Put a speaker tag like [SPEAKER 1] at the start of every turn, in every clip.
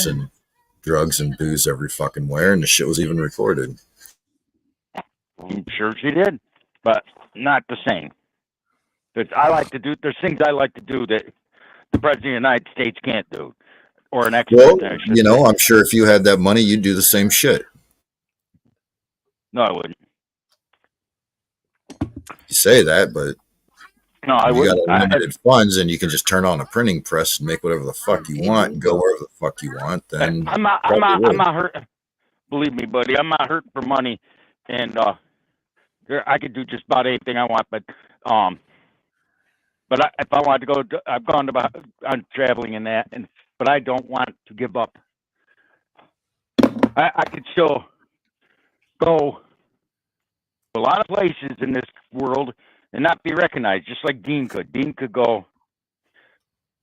[SPEAKER 1] and drugs and booze every fucking where, and the shit was even recorded.
[SPEAKER 2] I'm sure she did, but not the same. There's things I like to do that the President of the United States can't do, or an ex-president.
[SPEAKER 1] Well, I'm sure if you had that money, you'd do the same shit.
[SPEAKER 2] No, I wouldn't.
[SPEAKER 1] You say that, but
[SPEAKER 2] no, I wouldn't.
[SPEAKER 1] You got unlimited funds, and you can just turn on a printing press and make whatever the fuck you want and go wherever the fuck you want. Then
[SPEAKER 2] I'm not hurt. Believe me, buddy, I'm not hurting for money, and I could do just about anything I want. But if I wanted to go, I've gone to I'm traveling in that, but I don't want to give up. I could still go to a lot of places in this world and not be recognized, just like Dean could. Dean could go.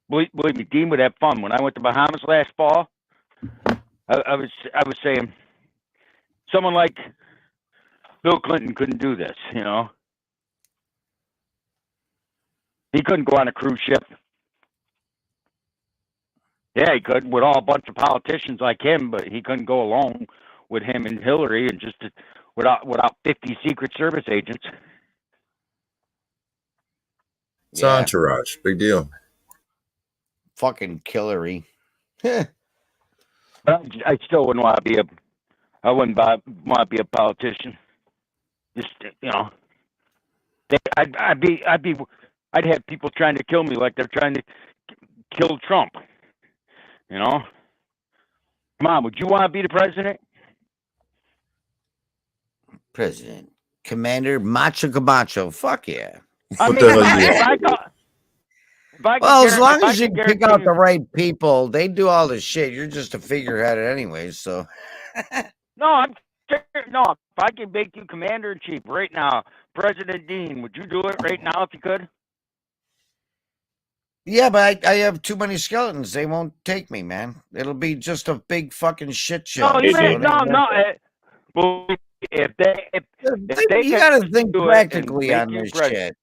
[SPEAKER 2] Believe me, Dean would have fun. When I went to Bahamas last fall, I was saying, someone like Bill Clinton couldn't do this. You know, he couldn't go on a cruise ship. Yeah, he could with a bunch of politicians like him, but he couldn't go alone with him and Hillary and just without 50 Secret Service agents.
[SPEAKER 1] It's entourage, big deal.
[SPEAKER 3] Fucking Hillary.
[SPEAKER 2] But I still wouldn't want to be I wouldn't want to be a politician. Just I'd have people trying to kill me like they're trying to kill Trump. You know, come on, would you want to be the president?
[SPEAKER 3] President, Commander Macho Camacho. Fuck yeah.
[SPEAKER 2] I mean,
[SPEAKER 3] as long as you pick out the right people, they do all the shit. You're just a figurehead anyway, so.
[SPEAKER 2] No, if I could make you commander in chief right now, President Dean, would you do it right now if you could?
[SPEAKER 3] Yeah, but I have too many skeletons. They won't take me, man. It'll be just a big fucking shit show.
[SPEAKER 2] No, if they
[SPEAKER 3] you gotta think practically on this shit.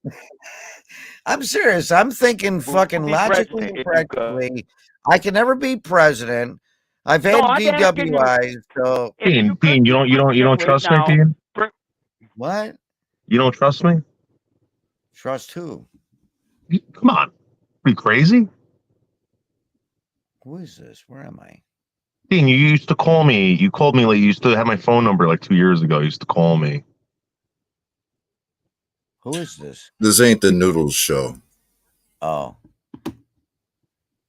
[SPEAKER 3] I'm serious. I'm thinking fucking logically and practically. I can never be president. I've had DWIs, so
[SPEAKER 4] Dean, you don't trust me, Dean?
[SPEAKER 3] What?
[SPEAKER 4] You don't trust me?
[SPEAKER 3] Trust who?
[SPEAKER 4] Come on. Are you crazy?
[SPEAKER 3] Who is this? Where am I?
[SPEAKER 4] Dean, you used to call me. You called me, like, you used to have my phone number like 2 years ago. You used to call me.
[SPEAKER 3] Who is this?
[SPEAKER 1] This ain't the Noodles show.
[SPEAKER 3] Oh.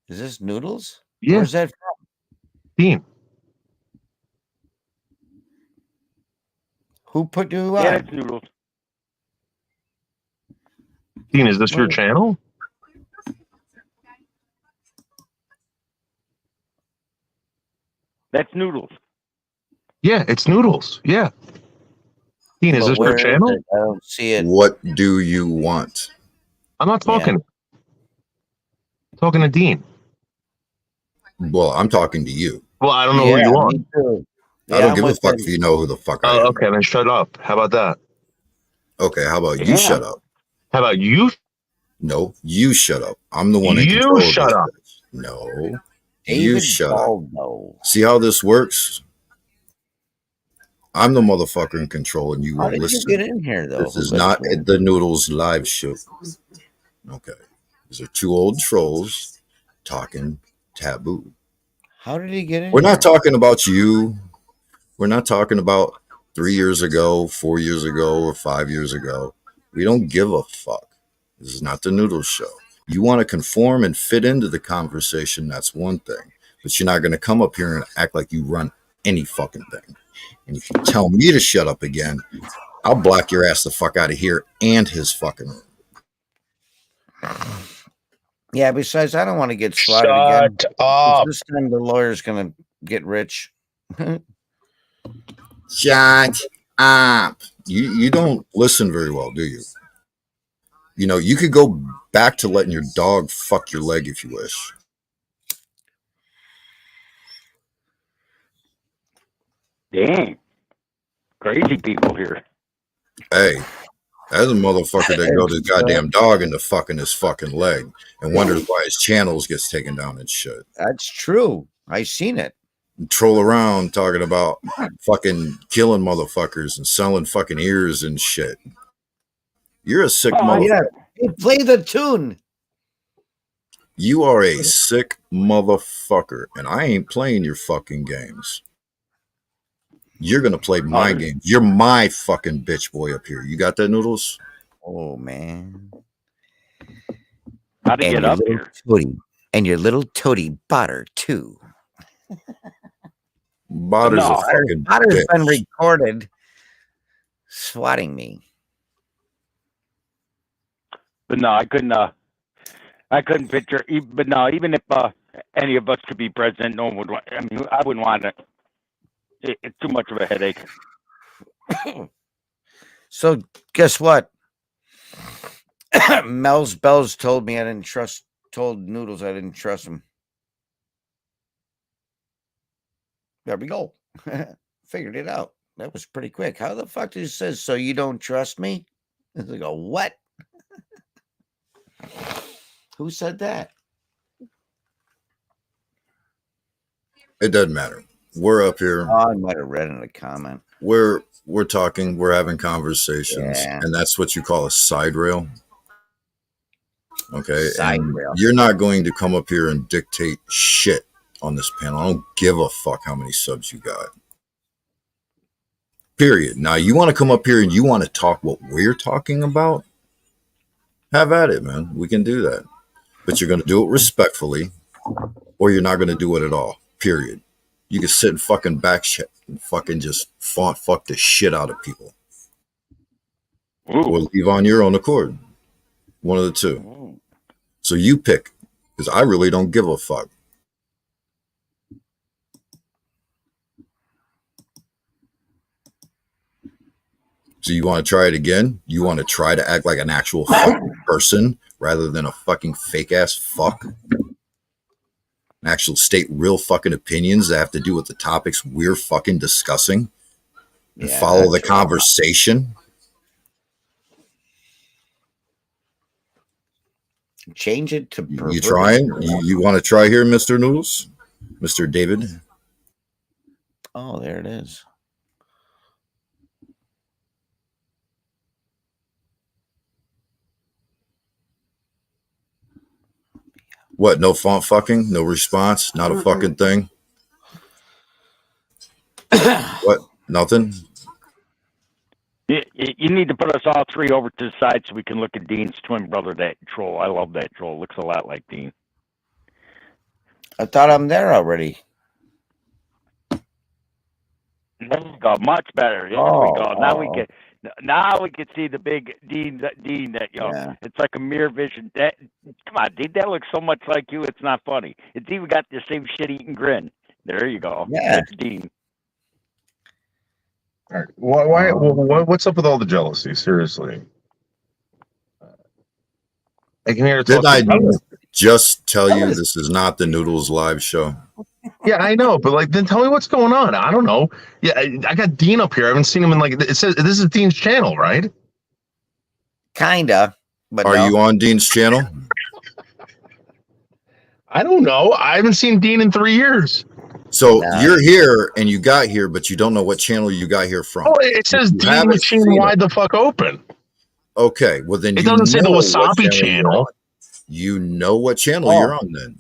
[SPEAKER 3] Is this Noodles?
[SPEAKER 4] Yeah.
[SPEAKER 3] Where's that from?
[SPEAKER 4] Dean.
[SPEAKER 3] Who put you on?
[SPEAKER 2] Yeah, it's Noodles.
[SPEAKER 4] Dean, is this your channel?
[SPEAKER 2] That's Noodles.
[SPEAKER 4] Yeah, it's Noodles. Yeah. Dean, is this your channel?
[SPEAKER 3] I don't see it.
[SPEAKER 1] What do you want?
[SPEAKER 4] I'm not talking. I'm talking to Dean.
[SPEAKER 1] Well, I'm talking to you.
[SPEAKER 4] Well, I don't know who you are.
[SPEAKER 1] I don't give a fuck if you know who the fuck I am.
[SPEAKER 4] Okay, then shut up. How about that?
[SPEAKER 1] Okay, how about you shut up?
[SPEAKER 4] How about you?
[SPEAKER 1] No, you shut up. I'm the one in
[SPEAKER 4] You
[SPEAKER 1] control.
[SPEAKER 4] shut up.
[SPEAKER 1] No.
[SPEAKER 3] David
[SPEAKER 1] You shut up.
[SPEAKER 3] No.
[SPEAKER 1] See how this works? I'm the motherfucker in control, and you
[SPEAKER 3] How
[SPEAKER 1] won't
[SPEAKER 3] did
[SPEAKER 1] listen.
[SPEAKER 3] you get in here, though?
[SPEAKER 1] This is not the Noodles live show. Okay. These are two old trolls talking taboo.
[SPEAKER 3] How did he get in
[SPEAKER 1] We're
[SPEAKER 3] here?
[SPEAKER 1] not talking about you. We're not talking about 3 years ago, 4 years ago, or 5 years ago. We don't give a fuck. This is not the Noodles show. You want to conform and fit into the conversation, that's one thing. But you're not going to come up here and act like you run any fucking thing. And if you tell me to shut up again, I'll block your ass the fuck out of here and his fucking room.
[SPEAKER 3] Yeah, besides, I don't want to get slaughtered again.
[SPEAKER 4] Shut up.
[SPEAKER 3] This time the lawyer's going to get rich.
[SPEAKER 1] Shut up. You don't listen very well, do you? You know, you could go back to letting your dog fuck your leg if you wish.
[SPEAKER 2] Dang. Crazy people here.
[SPEAKER 1] Hey, that's a motherfucker that goes his goddamn dog into fucking his fucking leg and wonders why his channels gets taken down and shit.
[SPEAKER 3] That's true. I seen it.
[SPEAKER 1] Troll around talking about fucking killing motherfuckers and selling fucking ears and shit. You're a sick motherfucker.
[SPEAKER 3] Yeah. Hey, play the tune.
[SPEAKER 1] You are a sick motherfucker, and I ain't playing your fucking games. You're gonna play my game. You're my fucking bitch boy up here. You got that, Noodles?
[SPEAKER 3] Oh man.
[SPEAKER 2] How to get up here?
[SPEAKER 3] And your little toady Botter too.
[SPEAKER 1] Botter's a fucking
[SPEAKER 3] Botter's
[SPEAKER 1] bitch.
[SPEAKER 3] been recorded swatting me.
[SPEAKER 2] But no, I couldn't picture. But no, even if any of us could be president, no one would. I mean, I wouldn't want it. It's too much of a headache.
[SPEAKER 3] So guess what? Mel's Bells told me told Noodles I didn't trust him. There we go. Figured it out. That was pretty quick. How the fuck did he say, so you don't trust me? And they go, what? Who said that?
[SPEAKER 1] It doesn't matter. We're up here.
[SPEAKER 3] Oh, I might have read in a comment.
[SPEAKER 1] We're talking. We're having conversations, and that's what you call a side rail. Okay,
[SPEAKER 3] side rail.
[SPEAKER 1] You're not going to come up here and dictate shit on this panel. I don't give a fuck how many subs you got. Period. Now, you want to come up here and you want to talk what we're talking about? Have at it, man. We can do that. But you're going to do it respectfully, or you're not going to do it at all. Period. You can sit and fucking back shit and fucking just fuck the shit out of people.
[SPEAKER 2] Ooh.
[SPEAKER 1] Or leave on your own accord. One of the two.
[SPEAKER 2] Ooh.
[SPEAKER 1] So you pick, because I really don't give a fuck. So you want to try it again? You want to try to act like an actual fucking person rather than a fucking fake ass fuck? Actual state real fucking opinions that have to do with the topics we're fucking discussing and follow the conversation.
[SPEAKER 3] Change it to
[SPEAKER 1] you trying? You want to try here, Mr. Noodles? Mr. David?
[SPEAKER 3] Oh, there it is.
[SPEAKER 1] What? No font fucking? No response? Not a fucking thing? What? Nothing?
[SPEAKER 2] You need to put us all three over to the side so we can look at Dean's twin brother, that troll. I love that troll. Looks a lot like Dean.
[SPEAKER 3] I thought I'm there already.
[SPEAKER 2] There you go. Much better. There we go. Now we can see the big Dean that it's like a mirror vision. Come on, Dean, that looks so much like you, it's not funny. It's even got the same shit-eating grin. There you go.
[SPEAKER 3] Yeah.
[SPEAKER 2] That's Dean.
[SPEAKER 4] All right. What's up with all the jealousy? Seriously. I can hear it.
[SPEAKER 1] Didn't I just tell you this is not the Noodles live show?
[SPEAKER 4] Yeah, I know, but then tell me what's going on. I don't know. Yeah, I got Dean up here. I haven't seen him in it says this is Dean's channel, right?
[SPEAKER 3] Kinda. But
[SPEAKER 1] are you on Dean's channel?
[SPEAKER 4] I don't know. I haven't seen Dean in 3 years.
[SPEAKER 1] So you're here and you got here, but you don't know what channel you got here from.
[SPEAKER 4] Oh, it says Dean Machine wide the fuck open.
[SPEAKER 1] Okay, well then
[SPEAKER 4] it doesn't say the Wasabi channel.
[SPEAKER 1] You know what channel you're on then.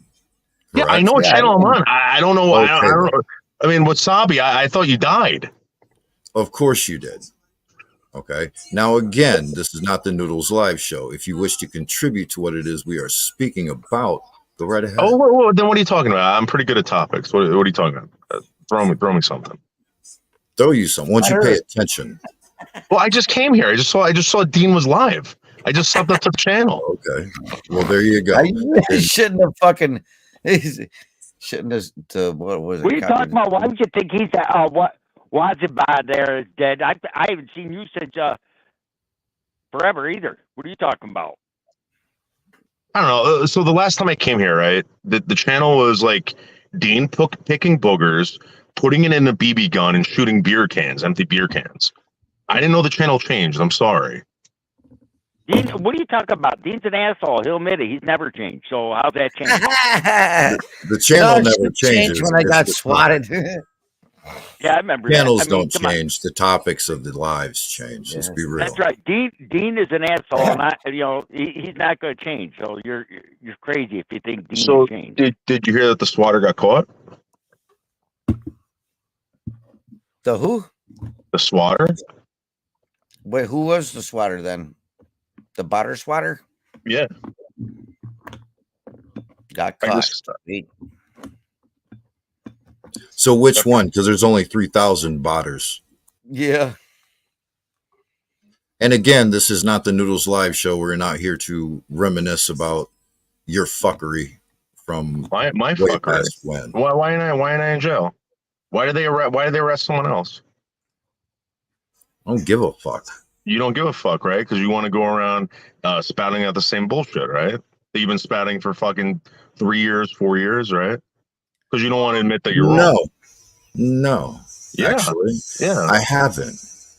[SPEAKER 4] Correct? Yeah, I know what channel I'm on. I don't know. Okay. I mean, Wasabi, I thought you died.
[SPEAKER 1] Of course you did. Okay. Now, again, this is not the Noodles live show. If you wish to contribute to what it is we are speaking about, go right ahead.
[SPEAKER 4] Oh, then what are you talking about? I'm pretty good at topics. What are you talking about? Throw me something.
[SPEAKER 1] Throw you some. Once you pay attention.
[SPEAKER 4] Well, I just came here. I just saw Dean was live. I just subbed up to the channel.
[SPEAKER 1] Okay. Well, there you go.
[SPEAKER 3] I shouldn't have fucking... Shouldn't have. What was it?
[SPEAKER 2] What are you talking about? Why would you think he's what? Wazibah there is dead. I haven't seen you since forever either. What are you talking about?
[SPEAKER 4] I don't know. So the last time I came here, right, the channel was like Dean picking boogers, putting it in a BB gun, and shooting beer cans, empty beer cans. I didn't know the channel changed. I'm sorry.
[SPEAKER 2] Dean, what are you talking about? Dean's an asshole. He'll admit it. He's never changed. So how's that change?
[SPEAKER 1] The channel never changes.
[SPEAKER 3] When I got swatted.
[SPEAKER 2] Yeah, I remember
[SPEAKER 1] Channels
[SPEAKER 2] that. I mean,
[SPEAKER 1] don't change. The topics of the lives change. Let's be real.
[SPEAKER 2] That's right. Dean is an asshole. Not, he's not going to change. So you're crazy if you think Dean will change.
[SPEAKER 4] Did you hear that the swatter got caught?
[SPEAKER 3] The who?
[SPEAKER 4] The swatter.
[SPEAKER 3] Wait, who was the swatter then? The butter swatter?
[SPEAKER 4] Yeah.
[SPEAKER 3] Got caught.
[SPEAKER 1] So which one? Because there's only 3,000 botters.
[SPEAKER 3] Yeah.
[SPEAKER 1] And again, this is not the Noodles Live show. We're not here to reminisce about your fuckery from
[SPEAKER 4] my
[SPEAKER 1] way
[SPEAKER 4] fuckery.
[SPEAKER 1] Past when.
[SPEAKER 4] Why am I in jail? Why did they arrest someone else?
[SPEAKER 1] I don't give a fuck.
[SPEAKER 4] You don't give a fuck, right? Because you want to go around spouting out the same bullshit, right? That you've been spouting for fucking 3 years, 4 years, right? Because you don't want to admit that you're wrong.
[SPEAKER 1] No.
[SPEAKER 4] Yeah.
[SPEAKER 1] Actually,
[SPEAKER 4] yeah,
[SPEAKER 1] I haven't.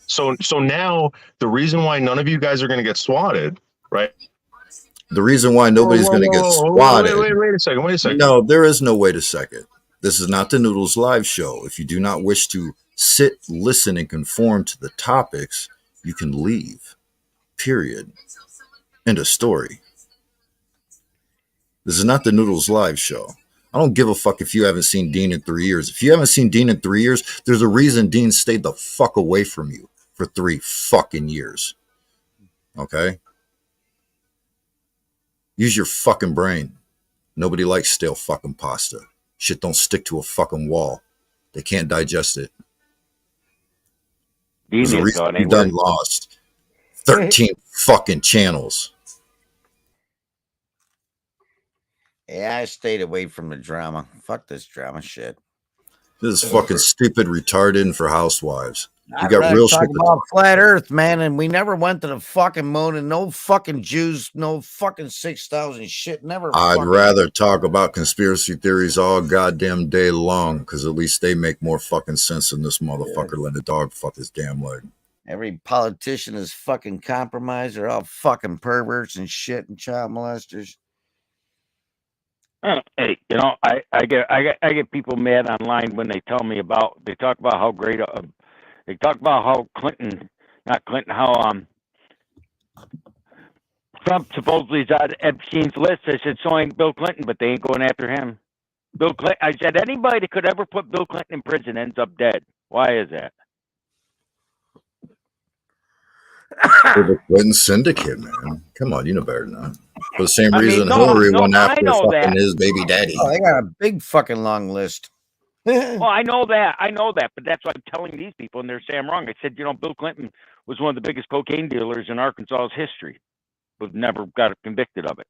[SPEAKER 4] So now the reason why none of you guys are going to get swatted, right?
[SPEAKER 1] The reason why nobody's going to get swatted.
[SPEAKER 4] Wait a second.
[SPEAKER 1] No, there is no wait a second. This is not the Noodles Live show. If you do not wish to sit, listen, and conform to the topics, you can leave. Period. End of story. This is not the Noodles Live show. I don't give a fuck if you haven't seen Dean in 3 years. If you haven't seen Dean in 3 years, there's a reason Dean stayed the fuck away from you for 3 fucking years. Okay? Use your fucking brain. Nobody likes stale fucking pasta. Shit don't stick to a fucking wall. They can't digest it. There's a reason you done lost 13 fucking channels.
[SPEAKER 3] Yeah, I stayed away from the drama. Fuck this drama shit.
[SPEAKER 1] This is fucking stupid, retarded, and for housewives. You
[SPEAKER 3] I'd
[SPEAKER 1] got real
[SPEAKER 3] talk
[SPEAKER 1] shit
[SPEAKER 3] about flat Earth, man, and we never went to the fucking moon, and no fucking Jews, no fucking 6,000 shit. Never.
[SPEAKER 1] I'd rather talk about conspiracy theories all goddamn day long, because at least they make more fucking sense than this motherfucker letting a dog fuck his damn leg.
[SPEAKER 3] Every politician is fucking compromised. They're all fucking perverts and shit and child molesters.
[SPEAKER 2] Hey, I get people mad online when they talk about how great they talk about how how Trump supposedly is on Epstein's list. I said, so ain't Bill Clinton, but they ain't going after him. Bill Clinton. I said, anybody that could ever put Bill Clinton in prison ends up dead. Why is that?
[SPEAKER 1] The Clinton syndicate, man. Come on, you know better than that. For the same reason Hillary went after fucking his baby daddy.
[SPEAKER 3] Oh, they got a big fucking long list.
[SPEAKER 2] Well, I know that, but that's what I'm telling these people, and they're saying I'm wrong. I said, Bill Clinton was one of the biggest cocaine dealers in Arkansas's history, but never got convicted of it.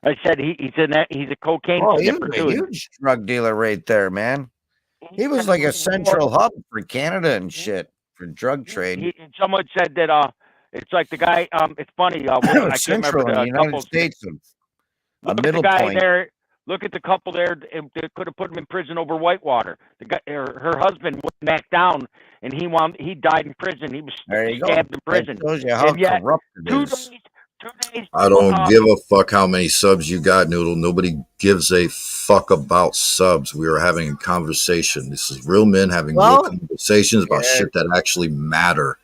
[SPEAKER 2] I said he's a cocaine.
[SPEAKER 3] Oh, he was a huge drug dealer right there, man. He was like a central hub for Canada and shit for drug trade.
[SPEAKER 2] Someone said that it's like the guy. It's funny. I can't
[SPEAKER 3] Central
[SPEAKER 2] remember the
[SPEAKER 3] United States. A middle
[SPEAKER 2] guy
[SPEAKER 3] point.
[SPEAKER 2] there. Look at the couple there. They could have put him in prison over Whitewater. The guy, her husband went back down, and he died in prison. He was stabbed in prison.
[SPEAKER 3] That shows you how corrupt it is.
[SPEAKER 2] 2 days.
[SPEAKER 1] I don't give a fuck how many subs you got, Noodle. Nobody gives a fuck about subs. We are having a conversation. This is real men having real conversations about shit that actually matter.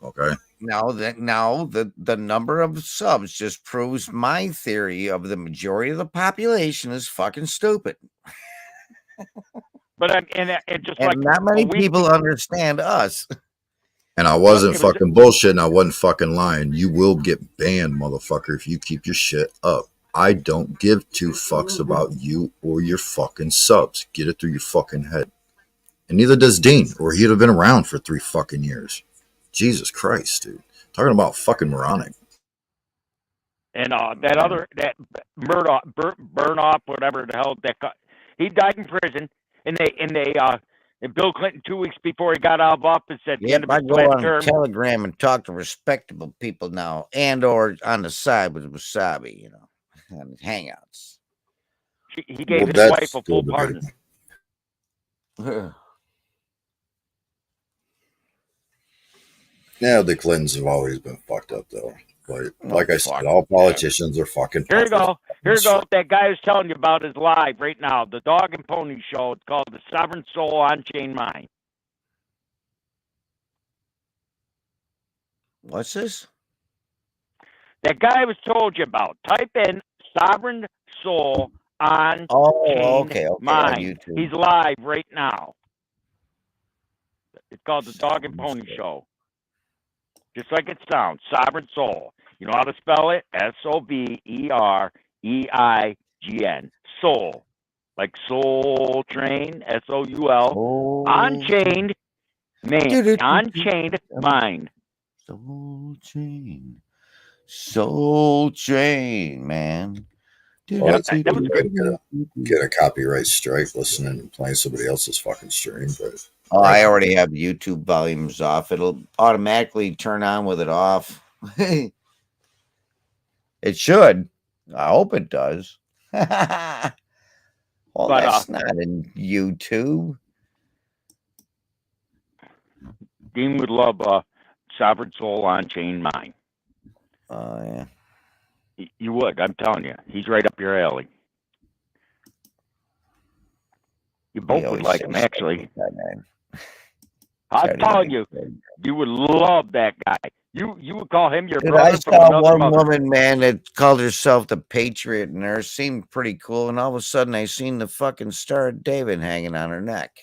[SPEAKER 1] Okay.
[SPEAKER 3] Now the number of subs just proves my theory of the majority of the population is fucking stupid.
[SPEAKER 2] But
[SPEAKER 3] not many people understand us.
[SPEAKER 1] And I wasn't fucking bullshitting. I wasn't fucking lying. You will get banned, motherfucker, if you keep your shit up. I don't give 2 fucks about you or your fucking subs. Get it through your fucking head. And neither does Dean, or he'd have been around for 3 fucking years. Jesus Christ, dude. Talking about fucking moronic.
[SPEAKER 2] And that Murdoch, Burnoff, whatever the hell, he died in prison, and Bill Clinton 2 weeks before he got out of office said,
[SPEAKER 3] I go on Telegram and talk to respectable people now, and or on the side with Wasabi, on Hangouts.
[SPEAKER 2] He gave his wife a full pardon.
[SPEAKER 1] Yeah, the Clintons have always been fucked up, though. But like I said, all politicians are fucking.
[SPEAKER 2] Here you go. Here you go. That guy is telling you about is live right now. The Dog and Pony Show. It's called The Sovereign Soul on Chain Mind.
[SPEAKER 3] What's this?
[SPEAKER 2] That guy I was told you about. Type in Sovereign Soul on Chain Mind. On He's live right now. It's called The Dog and Pony Show. Just like it sounds. Sovereign Soul. You know how to spell it? SOVEREIGN. Soul. Like Soul Train. SOUL.
[SPEAKER 3] Oh.
[SPEAKER 2] Unchained Mind. Unchained Mind.
[SPEAKER 3] Soul Train. Soul Train, man.
[SPEAKER 1] Well, that's a good way to get a copyright strike listening and playing somebody else's fucking stream. But
[SPEAKER 3] I already have YouTube volumes off. It'll automatically turn on with it off. It should. I hope it does. Well, but, that's not in YouTube.
[SPEAKER 2] Dean would love Sovereign Soul on Chain Mind.
[SPEAKER 3] Oh, yeah.
[SPEAKER 2] You would. I'm telling you. He's right up your alley. You both would like him, actually. I'm telling you, you would love that guy. You would call him your brother.
[SPEAKER 3] I saw one woman, man, that called herself the Patriot, and her seemed pretty cool. And all of a sudden, I seen the fucking Star of David hanging on her neck.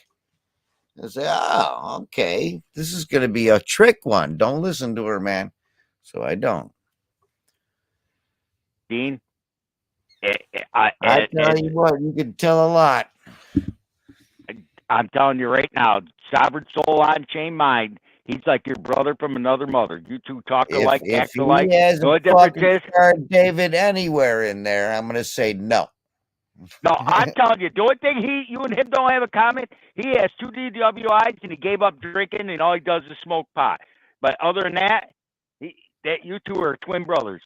[SPEAKER 3] I said, "Oh, okay, this is going to be a trick one. Don't listen to her, man." So I don't.
[SPEAKER 2] Dean,
[SPEAKER 3] I tell you what, you can tell a lot.
[SPEAKER 2] I'm telling you right now, Sovereign Soul on Chain Mind. He's like your brother from another mother. You two talk alike, act alike.
[SPEAKER 3] If he has a fucking Star of David anywhere in there, I'm going to say no.
[SPEAKER 2] No, I'm telling you, the only thing you and him don't have a common, he has 2 DWIs and he gave up drinking and all he does is smoke pot. But other than that, you two are twin brothers.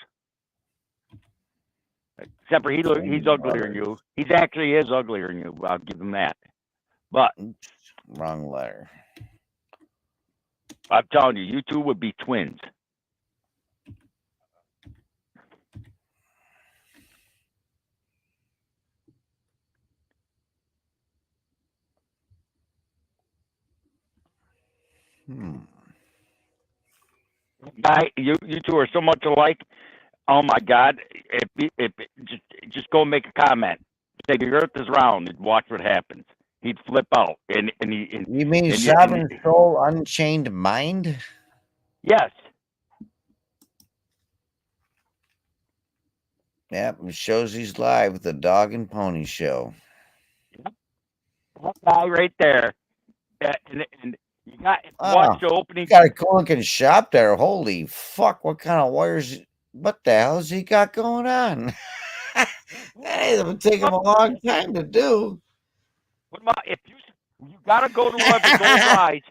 [SPEAKER 2] Except for he's uglier than you. He actually is uglier than you. I'll give him that. But
[SPEAKER 3] wrong letter.
[SPEAKER 2] I'm telling you, you two would be twins. Guy, you two are so much alike. Oh my God! Just go and make a comment. Say the Earth is round and watch what happens. He'd flip out. You
[SPEAKER 3] mean Sovereign Soul Unchained Mind?
[SPEAKER 2] Yes.
[SPEAKER 3] Yep, it shows he's live with the Dog and Pony Show.
[SPEAKER 2] That guy right there. And you got watch the opening.
[SPEAKER 3] Got a cool looking shop there. Holy fuck! What kind of wires? What the hell has he got going on? That would take him a long time to do.
[SPEAKER 2] What about if you gotta go to one of his old lives,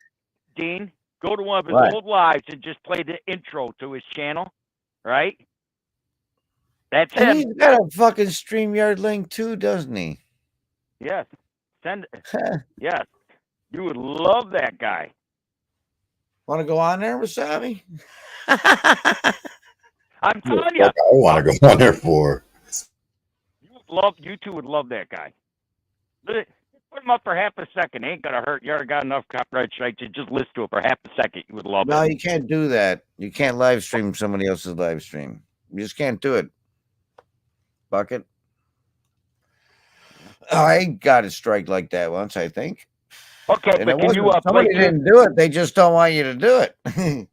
[SPEAKER 2] Dean? Go to one of his old lives and just play the intro to his channel, right? That's him.
[SPEAKER 3] He's got a fucking StreamYard link too, doesn't he?
[SPEAKER 2] Yes. Send it. Yes. You would love that guy.
[SPEAKER 3] Want to go on there, Wasabi?
[SPEAKER 2] I'm telling you.
[SPEAKER 1] I want to go on there for.
[SPEAKER 2] You two would love that guy. Put him up for half a second. It ain't gonna hurt. You already got enough copyright strikes. You just listen to it for half a second. You would love it.
[SPEAKER 3] No, you can't do that. You can't live stream somebody else's live stream. You just can't do it. Bucket. I got a strike like that once, I think.
[SPEAKER 2] Okay,
[SPEAKER 3] and
[SPEAKER 2] but can you
[SPEAKER 3] somebody didn't do it. They just don't want you to do it.
[SPEAKER 2] Can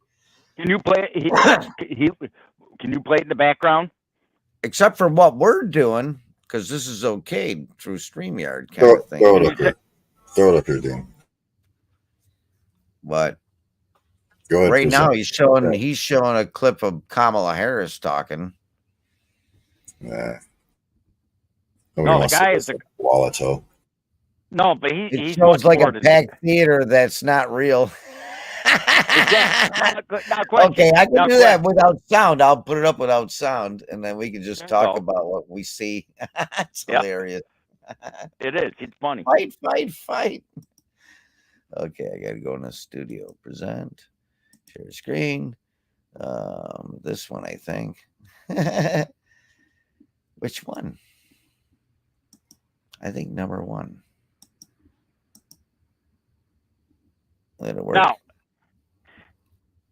[SPEAKER 2] you play it? Can you play it in the background?
[SPEAKER 3] Except for what we're doing, because this is okay through StreamYard kind of thing.
[SPEAKER 1] Throw it up here. Throw it up here, Dean.
[SPEAKER 3] What?
[SPEAKER 1] Go ahead.
[SPEAKER 3] Right now, he's showing a clip of Kamala Harris talking.
[SPEAKER 1] Yeah.
[SPEAKER 2] No, the guy is a
[SPEAKER 1] Walletto.
[SPEAKER 2] No, but he
[SPEAKER 3] shows like a packed theater that's not real. Okay, I can do that without sound. I'll put it up without sound, and then we can just talk about what we see. It's hilarious.
[SPEAKER 2] It is. It's funny.
[SPEAKER 3] Fight. Okay, I got to go in the studio. Present. Share screen. This one, I think. Which one? I think number 1. Let it work.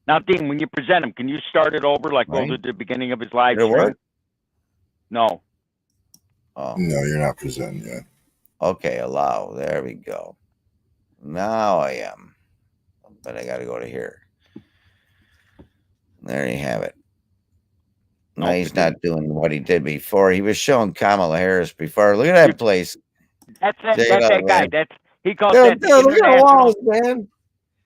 [SPEAKER 2] Now, Dean, when you present him, can you start it over like
[SPEAKER 3] Right.
[SPEAKER 2] go to the beginning of his live
[SPEAKER 3] Did it
[SPEAKER 2] stream?
[SPEAKER 3] work?
[SPEAKER 2] No.
[SPEAKER 3] Oh.
[SPEAKER 1] No, you're not presenting yet.
[SPEAKER 3] Okay, allow. There we go. Now I am. But I got to go to here. There you have it. No, he's not doing what he did before. He was showing Kamala Harris before. Look at that place.
[SPEAKER 2] That's that guy. He calls that the
[SPEAKER 3] look at the walls, man.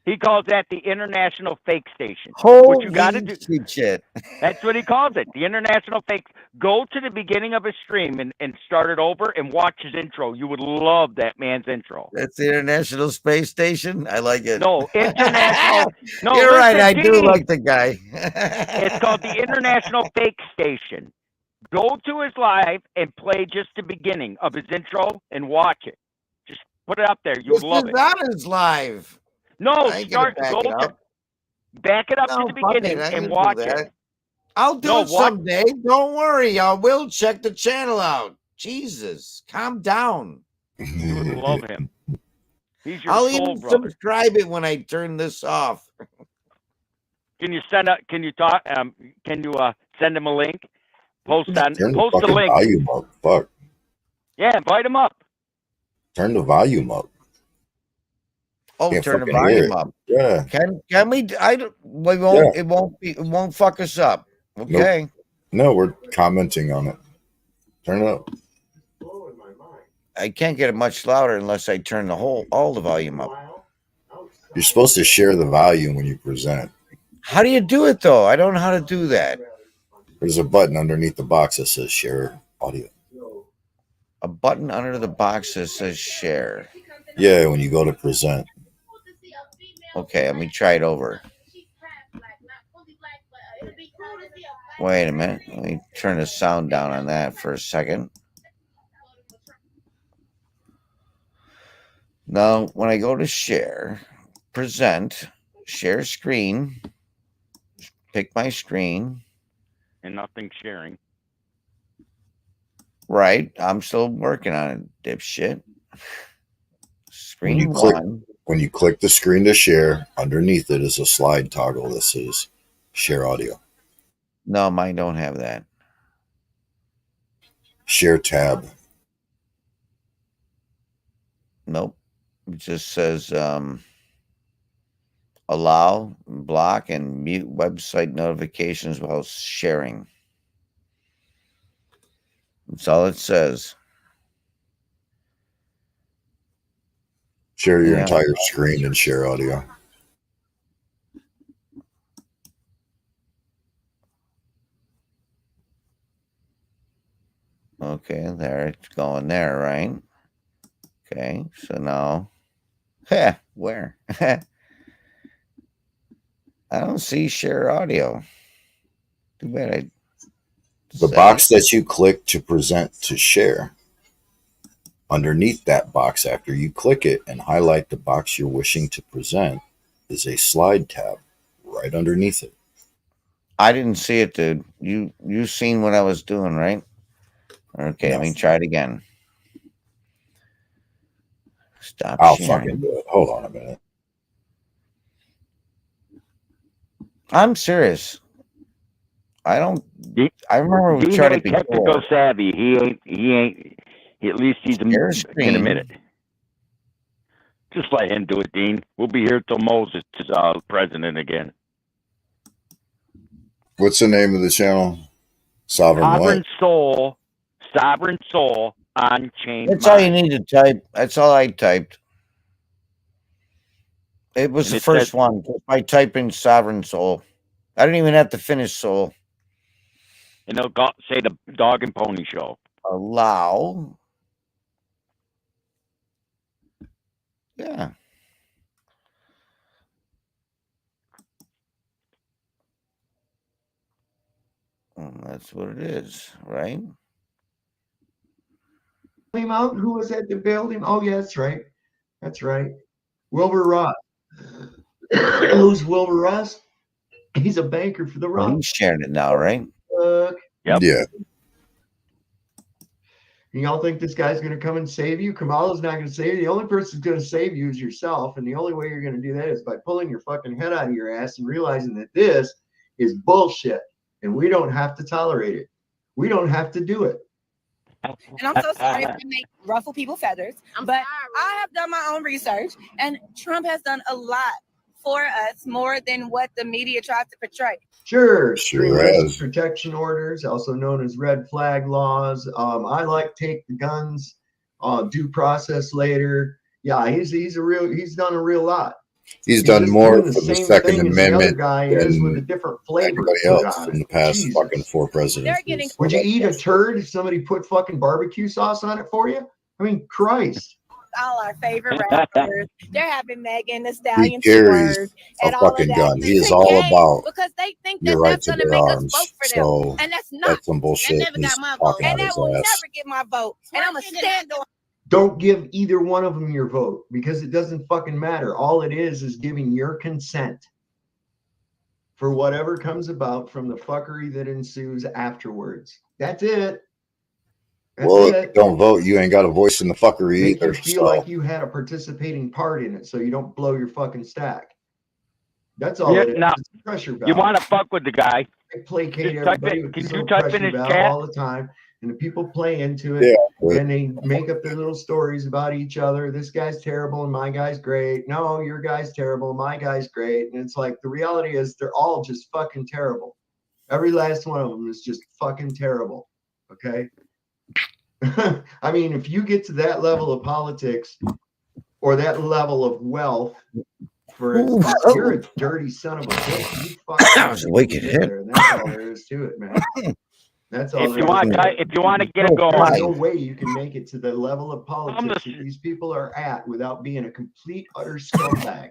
[SPEAKER 2] He calls that the international fake station.
[SPEAKER 3] Holy
[SPEAKER 2] what you got to do?
[SPEAKER 3] Shit.
[SPEAKER 2] That's what he calls it, the international fake. Go to the beginning of his stream and start it over and watch his intro. You would love that man's intro.
[SPEAKER 3] That's the International Space Station. I like it.
[SPEAKER 2] No, international. No,
[SPEAKER 3] you're right. I do like the guy.
[SPEAKER 2] It's called the International Fake Station. Go to his live and play just the beginning of his intro and watch it. Just put it up there. You would love it.
[SPEAKER 3] This is not his live.
[SPEAKER 2] No, back it up to the beginning and watch it.
[SPEAKER 3] I'll do it someday. Don't worry. I will check the channel out. Jesus, calm down.
[SPEAKER 2] You would love him. He's your
[SPEAKER 3] I'll
[SPEAKER 2] soul
[SPEAKER 3] even
[SPEAKER 2] brother.
[SPEAKER 3] subscribe it when I turn this off.
[SPEAKER 2] Can you send Can you talk? Can you send him a link? Post the link.
[SPEAKER 1] Volume up. Fuck.
[SPEAKER 2] Yeah, invite him up.
[SPEAKER 1] Turn the volume up.
[SPEAKER 3] Oh, turn the volume up.
[SPEAKER 1] Yeah.
[SPEAKER 3] Can we? We won't. Yeah. It won't fuck us up. Okay.
[SPEAKER 1] Nope. No, we're commenting on it. Turn it up.
[SPEAKER 3] I can't get it much louder unless I turn all the volume up.
[SPEAKER 1] You're supposed to share the volume when you present.
[SPEAKER 3] How do you do it though? I don't know how to do that.
[SPEAKER 1] There's a button underneath the box that says share audio.
[SPEAKER 3] A button under the box that says share.
[SPEAKER 1] Yeah, when you go to present.
[SPEAKER 3] Okay, let me try it over. Wait a minute. Let me turn the sound down on that for a second. Now, when I go to share, present, share screen, pick my screen.
[SPEAKER 2] And nothing sharing.
[SPEAKER 3] Right. I'm still working on it, dipshit. Screen one.
[SPEAKER 1] When you click the screen to share, underneath it is a slide toggle that says share audio.
[SPEAKER 3] No, mine don't have that.
[SPEAKER 1] Share tab.
[SPEAKER 3] Nope. It just says allow, block, and mute website notifications while sharing. That's all it says.
[SPEAKER 1] Share your entire screen and share audio.
[SPEAKER 3] Okay, there it's going there, right? Okay, so now, where? I don't see share audio. Too bad.
[SPEAKER 1] The box that you click to present to share. Underneath that box, after you click it and highlight the box you're wishing to present, is a slide tab right underneath it.
[SPEAKER 3] I didn't see it, dude. You seen what I was doing, right? Okay, let me try it again. Stop
[SPEAKER 1] I'll
[SPEAKER 3] sharing.
[SPEAKER 1] fucking do it. Hold on a minute.
[SPEAKER 3] I'm serious. I remember we tried it before.
[SPEAKER 2] Technical savvy. He ain't. At least he's in a minute. Just let him do it, Dean. We'll be here till Moses is president again.
[SPEAKER 1] What's the name of the channel? Sovereign
[SPEAKER 2] Soul. Sovereign Soul on Chain.
[SPEAKER 3] That's all you need to type. That's all I typed. It was the first one. I typed in Sovereign Soul. I didn't even have to finish Soul.
[SPEAKER 2] And they'll say the Dog and Pony Show.
[SPEAKER 3] Allow. Yeah. Well, that's what it is, right?
[SPEAKER 5] Him out? Who was at the building? Oh, yeah, that's right. That's right. Wilbur Ross. Who's Wilbur Ross? He's a banker for the Rock.
[SPEAKER 3] He's sharing it now, right?
[SPEAKER 2] Yep.
[SPEAKER 1] Yeah.
[SPEAKER 5] Y'all think this guy's going to come and save you? Kamala's not going to save you. The only person who's going to save you is yourself. And the only way you're going to do that is by pulling your fucking head out of your ass and realizing that this is bullshit. And we don't have to tolerate it. We don't have to do it.
[SPEAKER 6] And I'm so sorry if I make ruffle people's feathers, but I have done my own research, and Trump has done a lot for us, more than what the media tries to portray.
[SPEAKER 5] Sure protection orders, also known as red flag laws. I like take the guns, due process later. Yeah, he's done a real lot.
[SPEAKER 1] He's done more for the Second
[SPEAKER 5] The
[SPEAKER 1] Amendment
[SPEAKER 5] guy is with a different flavor.
[SPEAKER 1] Anybody else in the past fucking 4 presidents.
[SPEAKER 5] Would you eat a turd if somebody put fucking barbecue sauce on it for you? I mean, Christ.
[SPEAKER 6] All our favorite rappers, they're having Megan Thee Stallion
[SPEAKER 1] carries
[SPEAKER 6] and
[SPEAKER 1] a
[SPEAKER 6] all
[SPEAKER 1] fucking
[SPEAKER 6] of that.
[SPEAKER 1] gun. He is all about
[SPEAKER 6] because they think
[SPEAKER 1] your
[SPEAKER 6] that
[SPEAKER 1] right
[SPEAKER 6] that's
[SPEAKER 1] to
[SPEAKER 6] going to
[SPEAKER 1] bear
[SPEAKER 6] make
[SPEAKER 1] arms.
[SPEAKER 6] us vote for
[SPEAKER 1] So
[SPEAKER 6] them, and that's not.
[SPEAKER 1] that's some bullshit.
[SPEAKER 6] That never got my
[SPEAKER 1] vote,
[SPEAKER 6] and that will never get my vote. And I'm gonna stand on.
[SPEAKER 5] Don't give either one of them your vote, because it doesn't fucking matter. All it is giving your consent for whatever comes about from the fuckery that ensues afterwards. That's it.
[SPEAKER 1] If you don't vote, you ain't got a voice in the fuckery
[SPEAKER 5] Make
[SPEAKER 1] either.
[SPEAKER 5] you feel like you had a participating part in it, so you don't blow your fucking stack. That's all it is.
[SPEAKER 2] Now,
[SPEAKER 5] it's a pressure valve.
[SPEAKER 2] You want to fuck with the guy?
[SPEAKER 5] I placate everybody with
[SPEAKER 2] Can
[SPEAKER 5] a
[SPEAKER 2] you type in his chat
[SPEAKER 5] all the time, and the people play into it, and they make up their little stories about each other. This guy's terrible and my guy's great. No, your guy's terrible, my guy's great. And it's like, the reality is they're all just fucking terrible. Every last one of them is just fucking terrible. Okay. I mean, if you get to that level of politics or that level of wealth, for instance, you're a dirty son of a bitch. You fucking there, and that's all there is to it, man. That's all.
[SPEAKER 2] If you want to get it going,
[SPEAKER 5] there's no way you can make it to the level of politics that these people are at without being a complete, utter scumbag.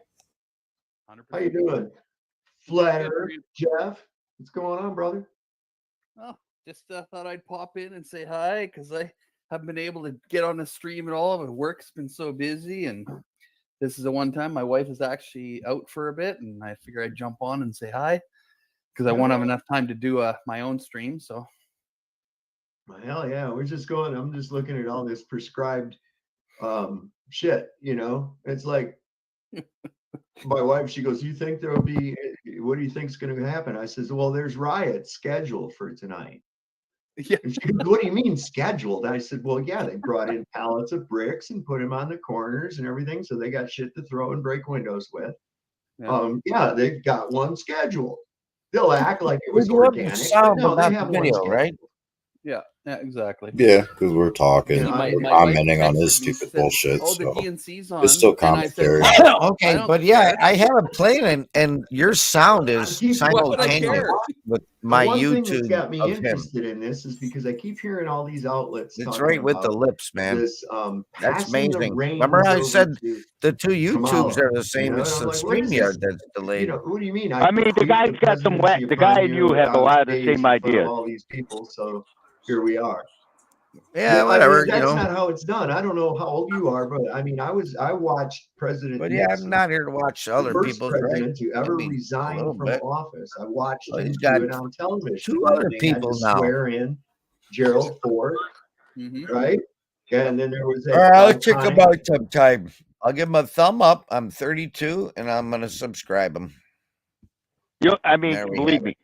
[SPEAKER 5] 100%. How you doing, Flat Earth Jeff? What's going on, brother?
[SPEAKER 7] Oh, just thought I'd pop in and say hi, because I haven't been able to get on the stream at all. My work's been so busy, and this is the one time my wife is actually out for a bit, and I figure I'd jump on and say hi, because I won't have enough time to do my own stream. So,
[SPEAKER 5] well, hell yeah, we're just going. I'm just looking at all this prescribed shit. You know, it's like my wife. She goes, "You think there will be? What do you think's going to happen?" I says, "Well, there's riots scheduled for tonight."
[SPEAKER 7] Yeah.
[SPEAKER 5] And she goes, "What do you mean scheduled?" I said, "Well, yeah, they brought in pallets of bricks and put them on the corners and everything, so they got shit to throw and break windows with." Yeah, they've got one scheduled. They'll act like it was organic. No, they have one scheduled.
[SPEAKER 7] Right? Yeah, exactly.
[SPEAKER 1] Yeah, because we're talking, commenting on his stupid bullshit.
[SPEAKER 7] Oh, the DNC's on.
[SPEAKER 1] It's still commentary.
[SPEAKER 3] Okay, but yeah, I have it playing, and your sound is simultaneous with my
[SPEAKER 5] one
[SPEAKER 3] YouTube.
[SPEAKER 5] Thing that's got me interested in this is because I keep hearing all these outlets.
[SPEAKER 3] It's right with the lips, man.
[SPEAKER 5] This,
[SPEAKER 3] that's amazing. Remember how I said the two YouTubes are the same as the StreamYard that's delayed.
[SPEAKER 5] You know, what do you mean?
[SPEAKER 2] I mean, the guy's got some wet. The guy and you have a lot of the same ideas.
[SPEAKER 5] All these people, so here we are.
[SPEAKER 3] Yeah, whatever.
[SPEAKER 5] I mean, that's not how it's done. I don't know how old you are, but I mean, I watched President.
[SPEAKER 3] But yeah, I'm not here to watch other people's.
[SPEAKER 5] The first president to ever resign from office. I watched him
[SPEAKER 3] got
[SPEAKER 5] do it on television.
[SPEAKER 3] 2 other people now.
[SPEAKER 5] Swear in Gerald Ford, right? And then there was.
[SPEAKER 3] I'll check him out sometime. I'll give him a thumb up. I'm 32, and I'm gonna subscribe him.
[SPEAKER 2] I mean, believe me.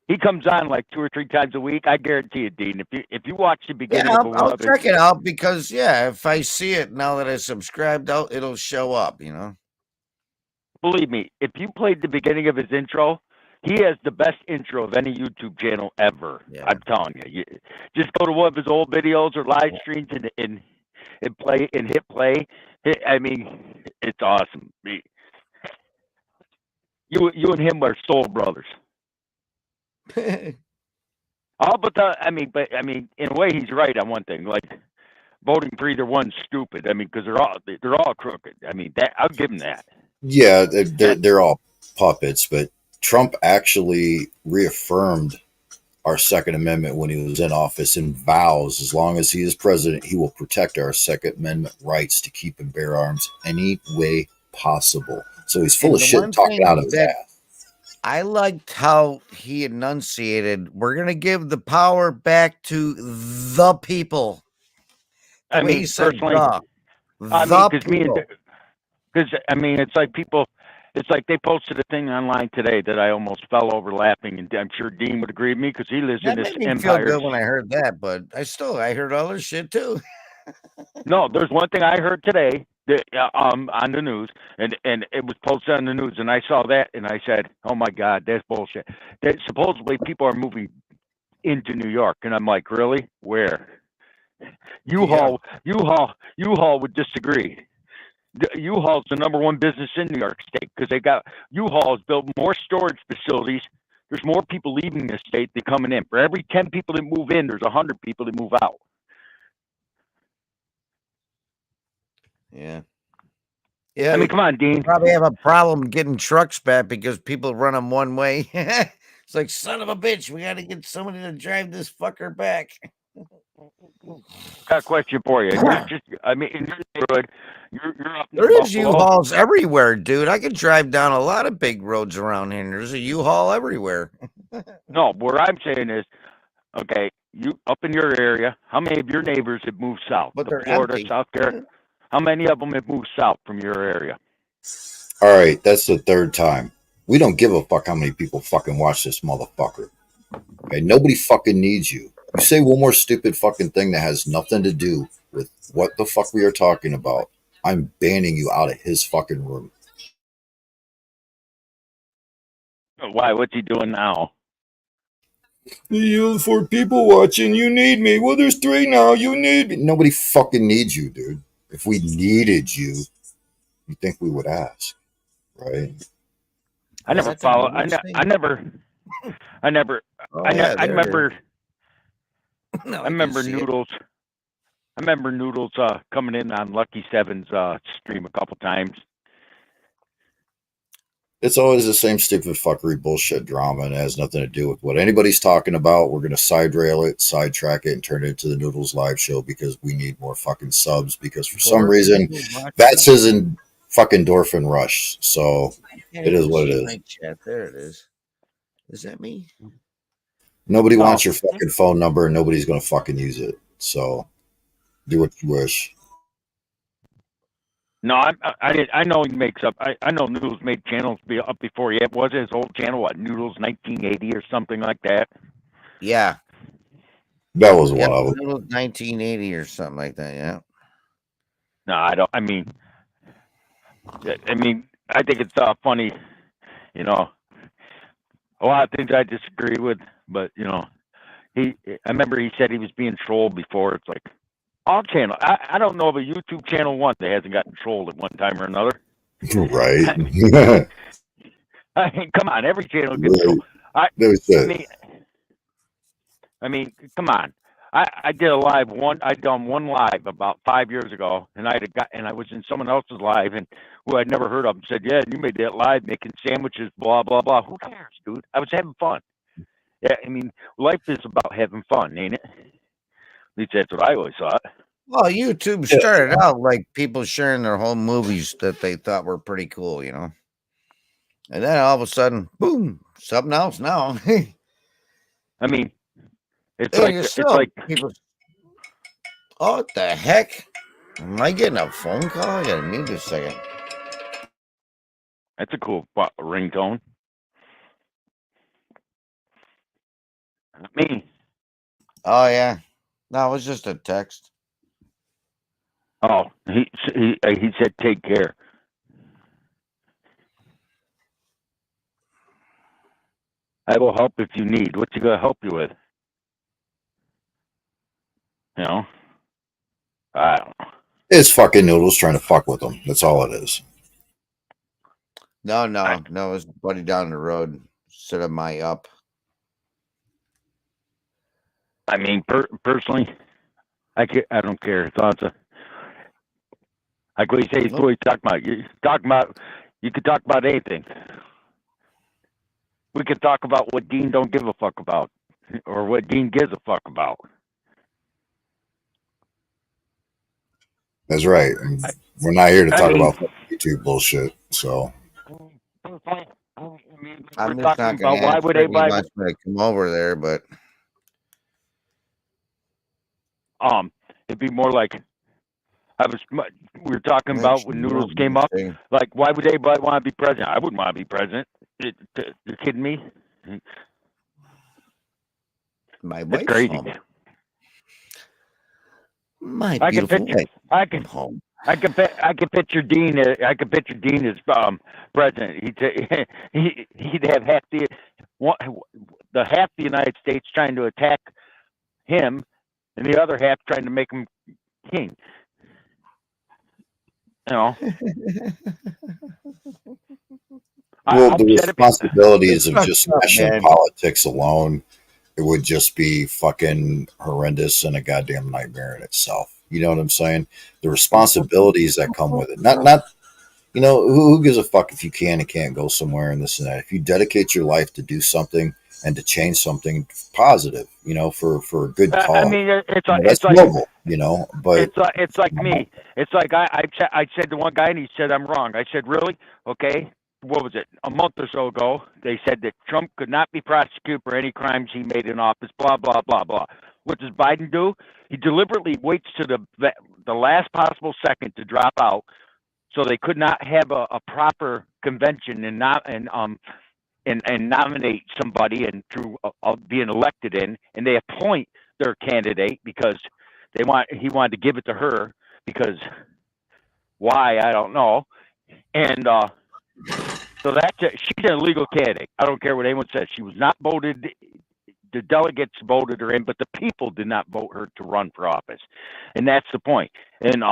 [SPEAKER 2] He comes on like 2 or 3 times a week. I guarantee you, Dean. If you watch the beginning,
[SPEAKER 3] I'll check it out because if I see it now that I subscribed out, it'll show up. You know.
[SPEAKER 2] Believe me, if you played the beginning of his intro, he has the best intro of any YouTube channel ever. Yeah. I'm telling you. Just go to one of his old videos or live streams and hit play. I mean, it's awesome. You and him are soul brothers. In a way, he's right on one thing. Like voting for either one's stupid. I mean, because they're all crooked. I mean, that I'll give them that.
[SPEAKER 1] Yeah, they're all puppets. But Trump actually reaffirmed our Second Amendment when he was in office and vows, as long as he is president, he will protect our Second Amendment rights to keep and bear arms any way possible. So he's full of shit talking out of his ass.
[SPEAKER 3] I liked how he enunciated, we're going to give the power back to the people. The way he said the people.
[SPEAKER 2] Because I mean, it's like people. It's like they posted a thing online today that I almost fell over laughing, and I'm sure Dean would agree with me because he lives
[SPEAKER 3] That
[SPEAKER 2] in this
[SPEAKER 3] made me feel
[SPEAKER 2] empire.
[SPEAKER 3] good when I heard that, but I heard other shit too.
[SPEAKER 2] No, there's one thing I heard today that, on the news, and it was posted on the news, and I saw that, and I said, "Oh my God, that's bullshit." That supposedly people are moving into New York, and I'm like, really? Where? U-Haul would disagree. U-Haul's the number one business in New York State because they got U-Haul has built more storage facilities. There's more people leaving the state than coming in. For every 10 people that move in, there's 100 people that move out.
[SPEAKER 3] Yeah. Yeah.
[SPEAKER 2] I mean, come on, Dean.
[SPEAKER 3] Probably have a problem getting trucks back because people run them one way. It's like, son of a bitch, we got to get somebody to drive this fucker back.
[SPEAKER 2] Got a question for you. In your neighborhood, you're up in
[SPEAKER 3] There is
[SPEAKER 2] Buffalo.
[SPEAKER 3] U-Hauls everywhere, dude. I could drive down a lot of big roads around here. There's a U-Haul everywhere.
[SPEAKER 2] No, what I'm saying is, okay, you up in your area, how many of your neighbors have moved south?
[SPEAKER 3] But they're
[SPEAKER 2] Florida,
[SPEAKER 3] empty.
[SPEAKER 2] South Carolina. How many of them have moved south from your area?
[SPEAKER 1] All right, that's the third time. We don't give a fuck how many people fucking watch this motherfucker. Okay, nobody fucking needs you. You say one more stupid fucking thing that has nothing to do with what the fuck we are talking about, I'm banning you out of his fucking room.
[SPEAKER 2] Why? What's he doing now?
[SPEAKER 1] You, for people watching, you need me. Well, there's 3 now. You need me. Nobody fucking needs you, dude. If we needed you, you think we would ask, right?
[SPEAKER 2] I never follow. I never.
[SPEAKER 3] Oh,
[SPEAKER 2] I
[SPEAKER 3] yeah,
[SPEAKER 2] remember.
[SPEAKER 3] No,
[SPEAKER 2] I remember Noodles. I remember Noodles coming in on Lucky Seven's stream a couple times.
[SPEAKER 1] It's always the same stupid fuckery bullshit drama, and it has nothing to do with what anybody's talking about. We're going to side rail it, sidetrack it, and turn it into the Noodles live show because we need more fucking subs. Because for some reason, that's his fucking endorphin rush. So it is what it is.
[SPEAKER 3] Chat. There it is. Is that me?
[SPEAKER 1] Nobody wants your fucking phone number, and nobody's going to fucking use it. So do what you wish.
[SPEAKER 2] No, I know he makes up. I know Noodles made channels up before he was his old channel. What, Noodles 1980 or something like that?
[SPEAKER 3] Yeah,
[SPEAKER 1] that was one of them.
[SPEAKER 3] Noodles 1980 or something like that. Yeah.
[SPEAKER 2] No, I don't. I mean, I think it's funny. You know, a lot of things I disagree with, but you know, I remember he said he was being trolled before. It's like, all channel. I don't know of a YouTube channel one that hasn't gotten trolled at one time or another.
[SPEAKER 1] Right.
[SPEAKER 2] I mean, come on, every channel gets trolled. I mean, come on. I did a live I done one live about 5 years ago, and I was in someone else's live, and who I'd never heard of him said, "Yeah, you made that live making sandwiches, blah blah blah." Who cares, dude? I was having fun. Yeah, I mean, life is about having fun, ain't it? At least that's what I always thought.
[SPEAKER 3] Well, YouTube started out like people sharing their home movies that they thought were pretty cool, you know. And then all of a sudden, boom, something else now.
[SPEAKER 2] I mean, it's
[SPEAKER 3] like people. Oh, what the heck? Am I getting a phone call? I gotta mute this a second.
[SPEAKER 2] That's a cool ringtone. Me.
[SPEAKER 3] Oh yeah. No, it was just a text.
[SPEAKER 2] Oh, he said take care. I will help if you need. What's he gonna help you with? You know? I don't know.
[SPEAKER 1] It's fucking Noodles trying to fuck with them. That's all it is.
[SPEAKER 3] No, it was buddy down the road. Set up my up.
[SPEAKER 2] I mean, personally, I don't care. Thoughts like what you say. What you talking about? You could talk about anything. We could talk about what Dean don't give a fuck about, or what Dean gives a fuck about.
[SPEAKER 1] That's right. We're not here to talk about YouTube bullshit. So.
[SPEAKER 2] I mean,
[SPEAKER 3] I'm just not going to ask pretty much to come over there, but
[SPEAKER 2] it'd be more like we were talking about when Noodles came up. Like, why would anybody want to be president? I wouldn't want to be president. You're kidding me?
[SPEAKER 3] My
[SPEAKER 2] wife's crazy. Home.
[SPEAKER 3] My beautiful wife.
[SPEAKER 2] I can picture Dean. I can picture Dean as president. He'd have half the United States trying to attack him, and the other half trying to make him king. You know.
[SPEAKER 1] Well, the responsibilities of just national politics alone, it would just be fucking horrendous and a goddamn nightmare in itself. You know what I'm saying? The responsibilities that come with it. Not you know, who gives a fuck if you can and can't go somewhere and this and that. If you dedicate your life to do something and to change something positive, you know, for a good cause.
[SPEAKER 2] I mean,
[SPEAKER 1] it's like noble, you know, but
[SPEAKER 2] it's like me. It's like I said to one guy and he said I'm wrong. I said, really? Okay. What was it? A month or so ago, they said that Trump could not be prosecuted for any crimes he made in office. Blah blah blah blah. What does Biden do? He deliberately waits to the last possible second to drop out, so they could not have a proper convention and nominate somebody and through being elected in, and they appoint their candidate because he wanted to give it to her because why I don't know, and so she's an illegal candidate. I don't care what anyone says. She was not voted. The delegates voted her in, but the people did not vote her to run for office, and that's the point. And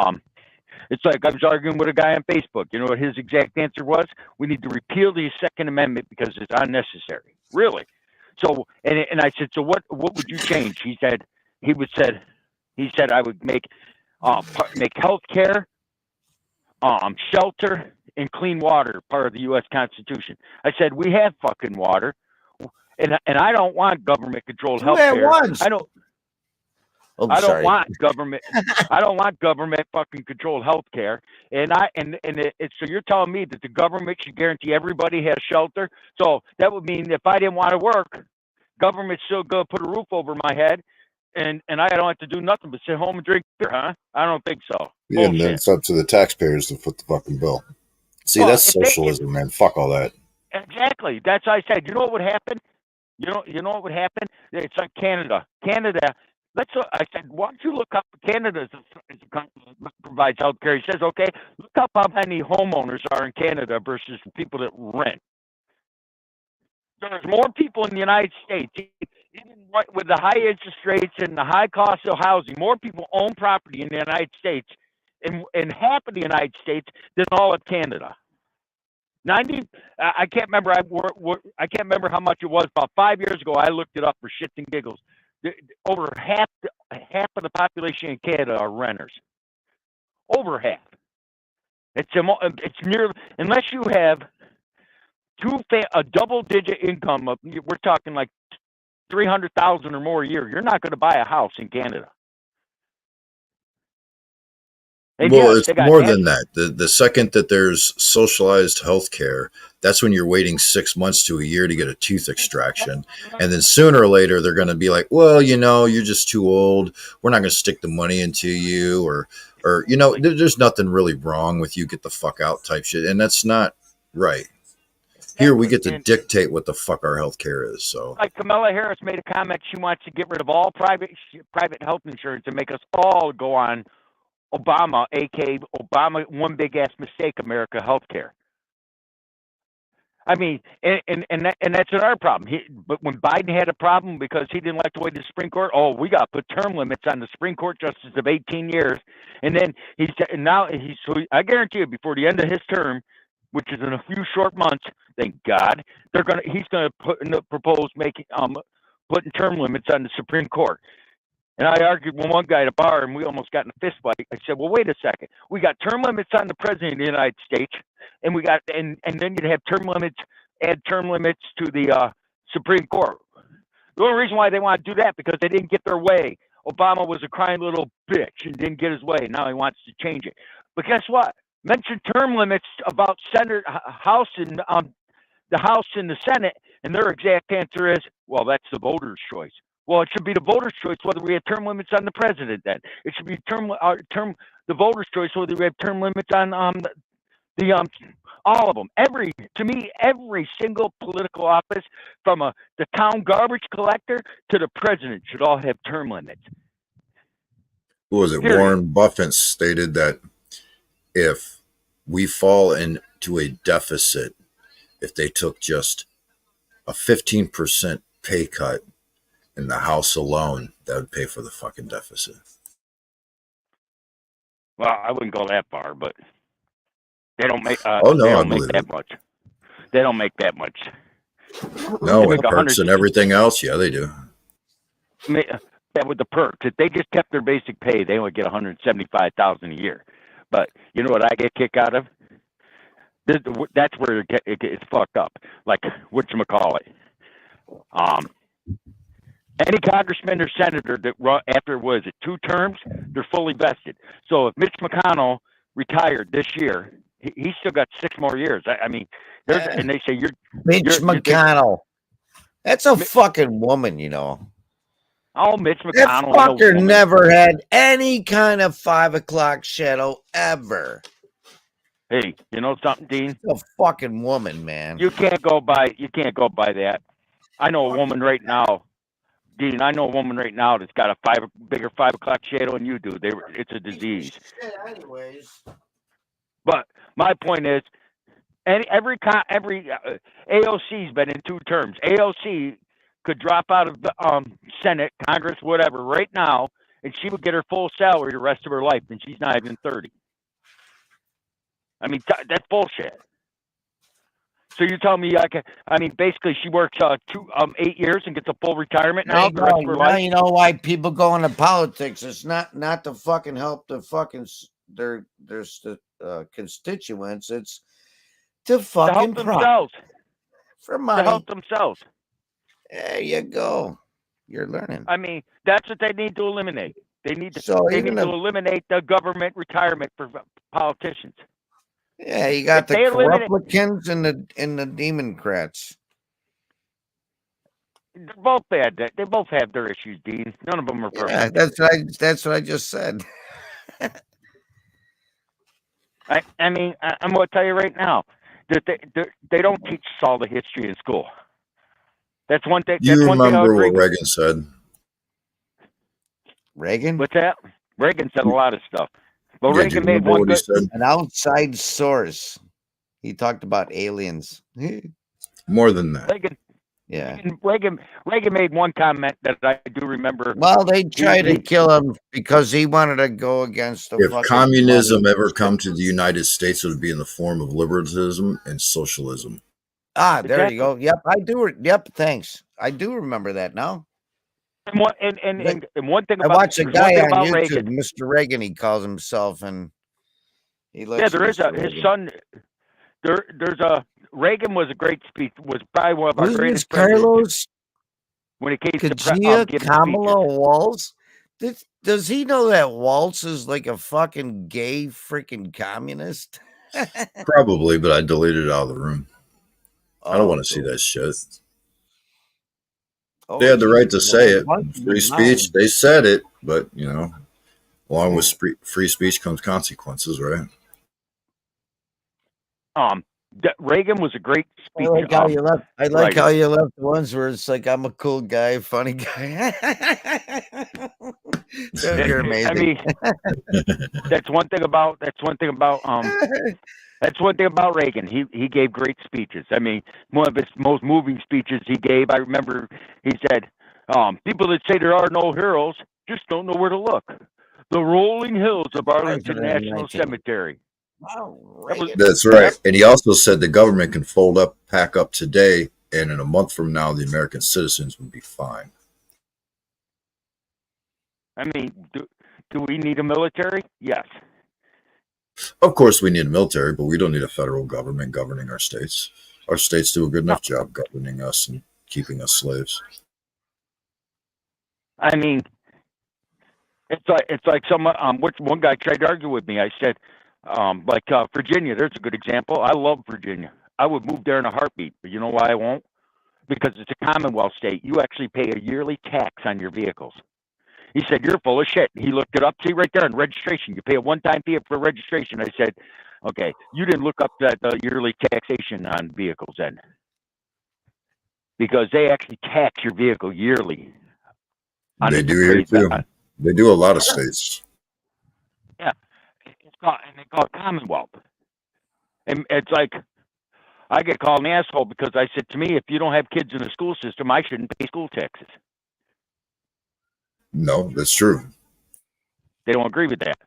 [SPEAKER 2] it's like I was arguing with a guy on Facebook. You know what his exact answer was? We need to repeal the Second Amendment because it's unnecessary. Really? So, and I said, so what would you change? He said I would make health care, shelter, and clean water part of the U.S. Constitution. I said we have fucking water, and I don't want government controlled health care. I don't want government. I don't want government fucking controlled health care. And so you're telling me that the government should guarantee everybody has shelter? So that would mean if I didn't want to work, government's still gonna put a roof over my head, and I don't have to do nothing but sit home and drink beer, huh? I don't think so.
[SPEAKER 1] Yeah, and then it's up to the taxpayers to foot the fucking bill. See, that's socialism, man. Fuck all that.
[SPEAKER 2] Exactly. That's what I said. You know what would happen? You know what would happen? It's like Canada. I said, why don't you look up Canada as a country that provides health care? He says, okay, look up how many homeowners are in Canada versus people that rent. There's more people in the United States, even with the high interest rates and the high cost of housing, more people own property in the United States and half of the United States than all of Canada. I can't remember. I can't remember how much it was. About 5 years ago, I looked it up for shits and giggles. Over half of the population in Canada are renters. Over half. It's near, unless you have a double-digit income of, we're talking like $300,000 or more a year. You're not going to buy a house in Canada.
[SPEAKER 1] And well, it's more than that. The second that there's socialized health care, that's when you're waiting 6 months to a year to get a tooth extraction. And then sooner or later, they're going to be like, well, you know, you're just too old. We're not going to stick the money into you. Or you know, there's nothing really wrong with you. Get the fuck out type shit. And that's not right. Here we get to dictate what the fuck our health care is. So,
[SPEAKER 2] like Kamala Harris made a comment, she wants to get rid of all private health insurance and make us all go on Obama, aka Obama, one big ass mistake, America healthcare. I mean, and that's not our problem. But when Biden had a problem because he didn't like the way the Supreme Court, we got to put term limits on the Supreme Court justice of 18 years. And then I guarantee you, before the end of his term, which is in a few short months, thank God, he's gonna propose making putting term limits on the Supreme Court. And I argued with one guy at a bar, and we almost got in a fist fight. I said, well, wait a second. We got term limits on the president of the United States, and we got and then you'd have add term limits to the Supreme Court. The only reason why they want to do that because they didn't get their way. Obama was a crying little bitch and didn't get his way. Now he wants to change it. But guess what? Mention term limits about House and the House and the Senate, and their exact answer is, well, that's the voters' choice. Well, it should be the voters' choice whether we have term limits on the president. Then it should be the voters' choice whether we have term limits on all of them. To me, every single political office, from the town garbage collector to the president, should all have term limits.
[SPEAKER 1] Who was it?
[SPEAKER 2] Period.
[SPEAKER 1] Warren Buffett stated that if we fall into a deficit, if they took just a 15% pay cut in the House alone, that would pay for the fucking deficit.
[SPEAKER 2] Well, I wouldn't go that far, but they don't make.
[SPEAKER 1] Oh no,
[SPEAKER 2] they
[SPEAKER 1] I
[SPEAKER 2] don't make
[SPEAKER 1] believe
[SPEAKER 2] that
[SPEAKER 1] it.
[SPEAKER 2] much. They don't make that much.
[SPEAKER 1] No,
[SPEAKER 2] They
[SPEAKER 1] with
[SPEAKER 2] make
[SPEAKER 1] perks and everything else, yeah, they do.
[SPEAKER 2] Yeah, with the perks, if they just kept their basic pay, they would get $175,000 a year. But you know what I get kicked out of? That's where it gets fucked up. Like whatchamacallit. Any congressman or senator that after, 2 terms, they're fully vested. So if Mitch McConnell retired this year, he still got 6 more years. I mean, and they say
[SPEAKER 3] Mitch McConnell. That's a fucking woman, you know.
[SPEAKER 2] Oh, Mitch
[SPEAKER 3] That
[SPEAKER 2] McConnell.
[SPEAKER 3] fucker never had any kind of 5 o'clock shadow ever.
[SPEAKER 2] Hey, you know something, Dean?
[SPEAKER 3] A fucking woman, man.
[SPEAKER 2] You can't go by that. I know a woman right now, Dean. I know a woman right now that's got a bigger 5 o'clock shadow than you do. It's a disease.
[SPEAKER 3] Anyways.
[SPEAKER 2] But my point is, every AOC's been in 2 terms. AOC could drop out of the Senate, Congress, whatever, right now, and she would get her full salary the rest of her life, and she's not even 30. I mean, that's bullshit. So you tell me basically she works 8 years and gets a full retirement now the rest of her life?
[SPEAKER 3] You know why people go into politics? It's not to fucking help the fucking their constituents. It's to fucking
[SPEAKER 2] help themselves.
[SPEAKER 3] For money.
[SPEAKER 2] To help themselves.
[SPEAKER 3] There you go. You're learning.
[SPEAKER 2] I mean, that's what they need to eliminate. They need to eliminate the government retirement for politicians.
[SPEAKER 3] Yeah, you got the Republicans and the Democrats.
[SPEAKER 2] They're both bad. They both have their issues, Dean. None of them are perfect.
[SPEAKER 3] Yeah, that's what I just said.
[SPEAKER 2] I mean, I'm going to tell you right now that they don't teach us all the history in school. That's one thing.
[SPEAKER 1] You remember what Reagan said?
[SPEAKER 3] Reagan?
[SPEAKER 2] What's that? Reagan said a lot of stuff. But
[SPEAKER 1] Yeah,
[SPEAKER 2] Reagan made one good.
[SPEAKER 3] An outside source. He talked about aliens.
[SPEAKER 1] More than that.
[SPEAKER 2] Reagan made one comment that I do remember.
[SPEAKER 3] Well, they tried to kill him because he wanted to go against the.
[SPEAKER 1] If communism ever come to the United States, it would be in the form of liberalism and socialism.
[SPEAKER 3] Ah, there you go. Yep, I do. Yep, thanks. I do remember that now.
[SPEAKER 2] And one thing about
[SPEAKER 3] I watched a guy on YouTube,
[SPEAKER 2] Reagan.
[SPEAKER 3] Mr. Reagan, he calls himself, and he looks.
[SPEAKER 2] Yeah, there is his son. There's a Reagan was a great speech. Was probably one of our greatest
[SPEAKER 3] Carlos.
[SPEAKER 2] When it came
[SPEAKER 3] to Kamala Waltz. Does he know that Waltz is like a fucking gay freaking communist?
[SPEAKER 1] Probably, but I deleted it out of the room. I don't want to see that shit. They had the right to say it. Free speech, they said it, but, along with free speech comes consequences, right?
[SPEAKER 2] Reagan was a great speech.
[SPEAKER 3] I like how you left the ones where it's like, I'm a cool guy, funny guy. You're amazing.
[SPEAKER 2] I mean, that's one thing about Reagan. He gave great speeches. I mean, one of his most moving speeches he gave, I remember he said, people that say there are no heroes just don't know where to look. The rolling hills of Arlington National Cemetery.
[SPEAKER 1] That's right. And he also said the government can pack up today, and in a month from now, the American citizens would be fine.
[SPEAKER 2] I mean, do we need a military? Yes.
[SPEAKER 1] Of course we need a military, but we don't need a federal government governing our states. Our states do a good enough job governing us and keeping us slaves.
[SPEAKER 2] I mean, it's like one guy tried to argue with me. I said, Virginia, there's a good example. I love Virginia. I would move there in a heartbeat. But you know why I won't? Because it's a Commonwealth state. You actually pay a yearly tax on your vehicles. He said, you're full of shit. He looked it up. See right there in registration. You pay a one-time fee for registration. I said, okay, you didn't look up the yearly taxation on vehicles then. Because they actually tax your vehicle yearly.
[SPEAKER 1] They do here too. They do a lot of states.
[SPEAKER 2] Yeah. And they call it Commonwealth. And it's like, I get called an asshole because I said, to me, if you don't have kids in the school system, I shouldn't pay school taxes.
[SPEAKER 1] No, that's true.
[SPEAKER 2] They don't agree with that.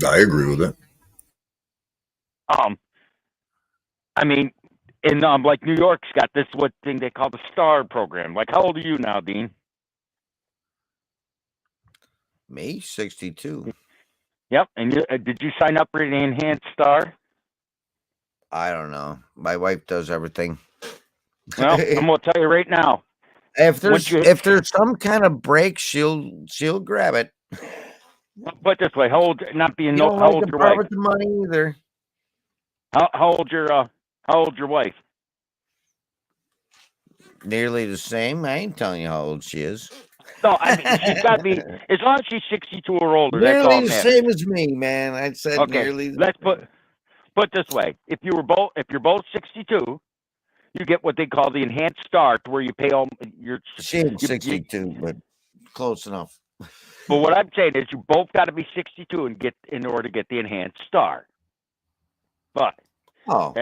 [SPEAKER 1] I agree with it.
[SPEAKER 2] I mean, in like New York's got this what thing they call the STAR program. Like, how old are you now, Dean?
[SPEAKER 3] Me, 62.
[SPEAKER 2] Yep. And did you sign up for the enhanced STAR?
[SPEAKER 3] I don't know. My wife does everything.
[SPEAKER 2] Well, I'm gonna tell you right now.
[SPEAKER 3] If there's some kind of break, she'll grab it.
[SPEAKER 2] Put this way, how old? Not being
[SPEAKER 3] you don't
[SPEAKER 2] how
[SPEAKER 3] like
[SPEAKER 2] old
[SPEAKER 3] to
[SPEAKER 2] your
[SPEAKER 3] part
[SPEAKER 2] wife?
[SPEAKER 3] with the money either.
[SPEAKER 2] How old your wife?
[SPEAKER 3] Nearly the same. I ain't telling you how old she is.
[SPEAKER 2] No, I mean she's got to be as long as she's 62 or older.
[SPEAKER 3] Nearly
[SPEAKER 2] that's all
[SPEAKER 3] the same as me, man. I said
[SPEAKER 2] okay.
[SPEAKER 3] Nearly.
[SPEAKER 2] Let's put this way: if you're both 62, you get what they call the enhanced STAR, to where you pay all your.
[SPEAKER 3] She ain't 62, but close enough.
[SPEAKER 2] But what I'm saying is, you both got to be 62 in order to get the enhanced STAR. But
[SPEAKER 3] well,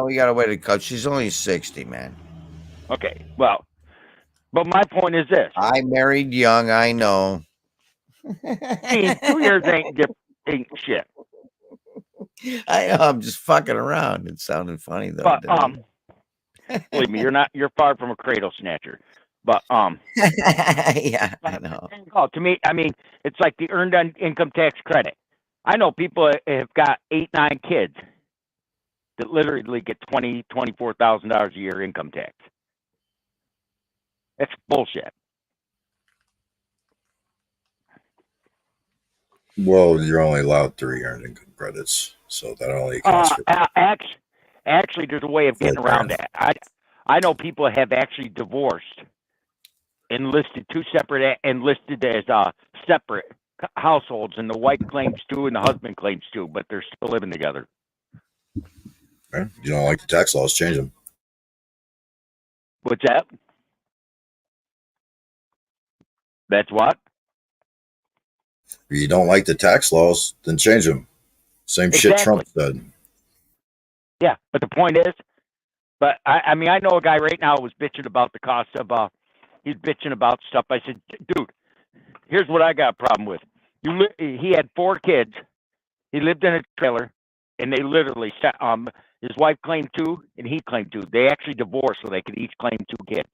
[SPEAKER 3] we gotta wait because she's only 60, man.
[SPEAKER 2] Okay, well, but my point is this:
[SPEAKER 3] I married young. I know.
[SPEAKER 2] 2 years ain't shit.
[SPEAKER 3] I know. I'm just fucking around. It sounded funny though.
[SPEAKER 2] But believe me, you're far from a cradle snatcher. But
[SPEAKER 3] yeah, I know.
[SPEAKER 2] To me, I mean, it's like the earned income tax credit. I know people have got 8, 9 kids that literally get $24,000 a year income tax. That's bullshit.
[SPEAKER 1] Well, you're only allowed 3 earned income credits, so that only accounts for.
[SPEAKER 2] Actually, there's a way of getting around that. I know people have actually divorced and listed listed as separate households, and the wife claims 2 and the husband claims 2, but they're still living together.
[SPEAKER 1] Okay. You don't like the tax laws, change them.
[SPEAKER 2] What's that? That's what?
[SPEAKER 1] If you don't like the tax laws, then change them. Same shit Trump said.
[SPEAKER 2] Yeah, but the point is, I mean, I know a guy right now was bitching about the cost of, he's bitching about stuff. I said, dude, here's what I got a problem with. He had 4 kids. He lived in a trailer, and they literally set, his wife claimed 2, and he claimed 2. They actually divorced so they could each claim 2 kids.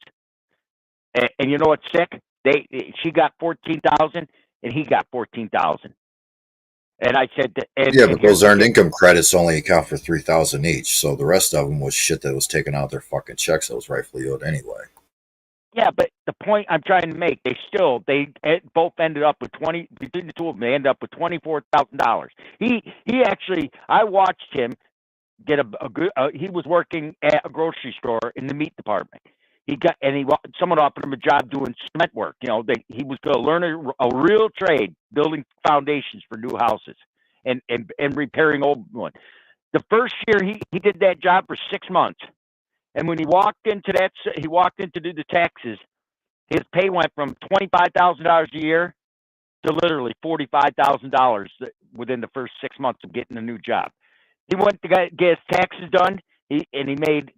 [SPEAKER 2] And you know what's sick? She got $14,000, and he got $14,000. And I said,
[SPEAKER 1] but those earned income credits only account for $3,000 each. So the rest of them was shit that was taken out their fucking checks that was rightfully owed anyway.
[SPEAKER 2] Yeah, but the point I'm trying to make, they both ended up with between the two of them, they ended up with $24,000. He actually, I watched him get a good. He was working at a grocery store in the meat department. Someone offered him a job doing cement work. You know, he was going to learn a real trade, building foundations for new houses and repairing old ones. The first year he did that job for 6 months, and when he walked into do the taxes, his pay went from $25,000 a year to literally $45,000 within the first 6 months of getting a new job. He went to get his taxes done. He made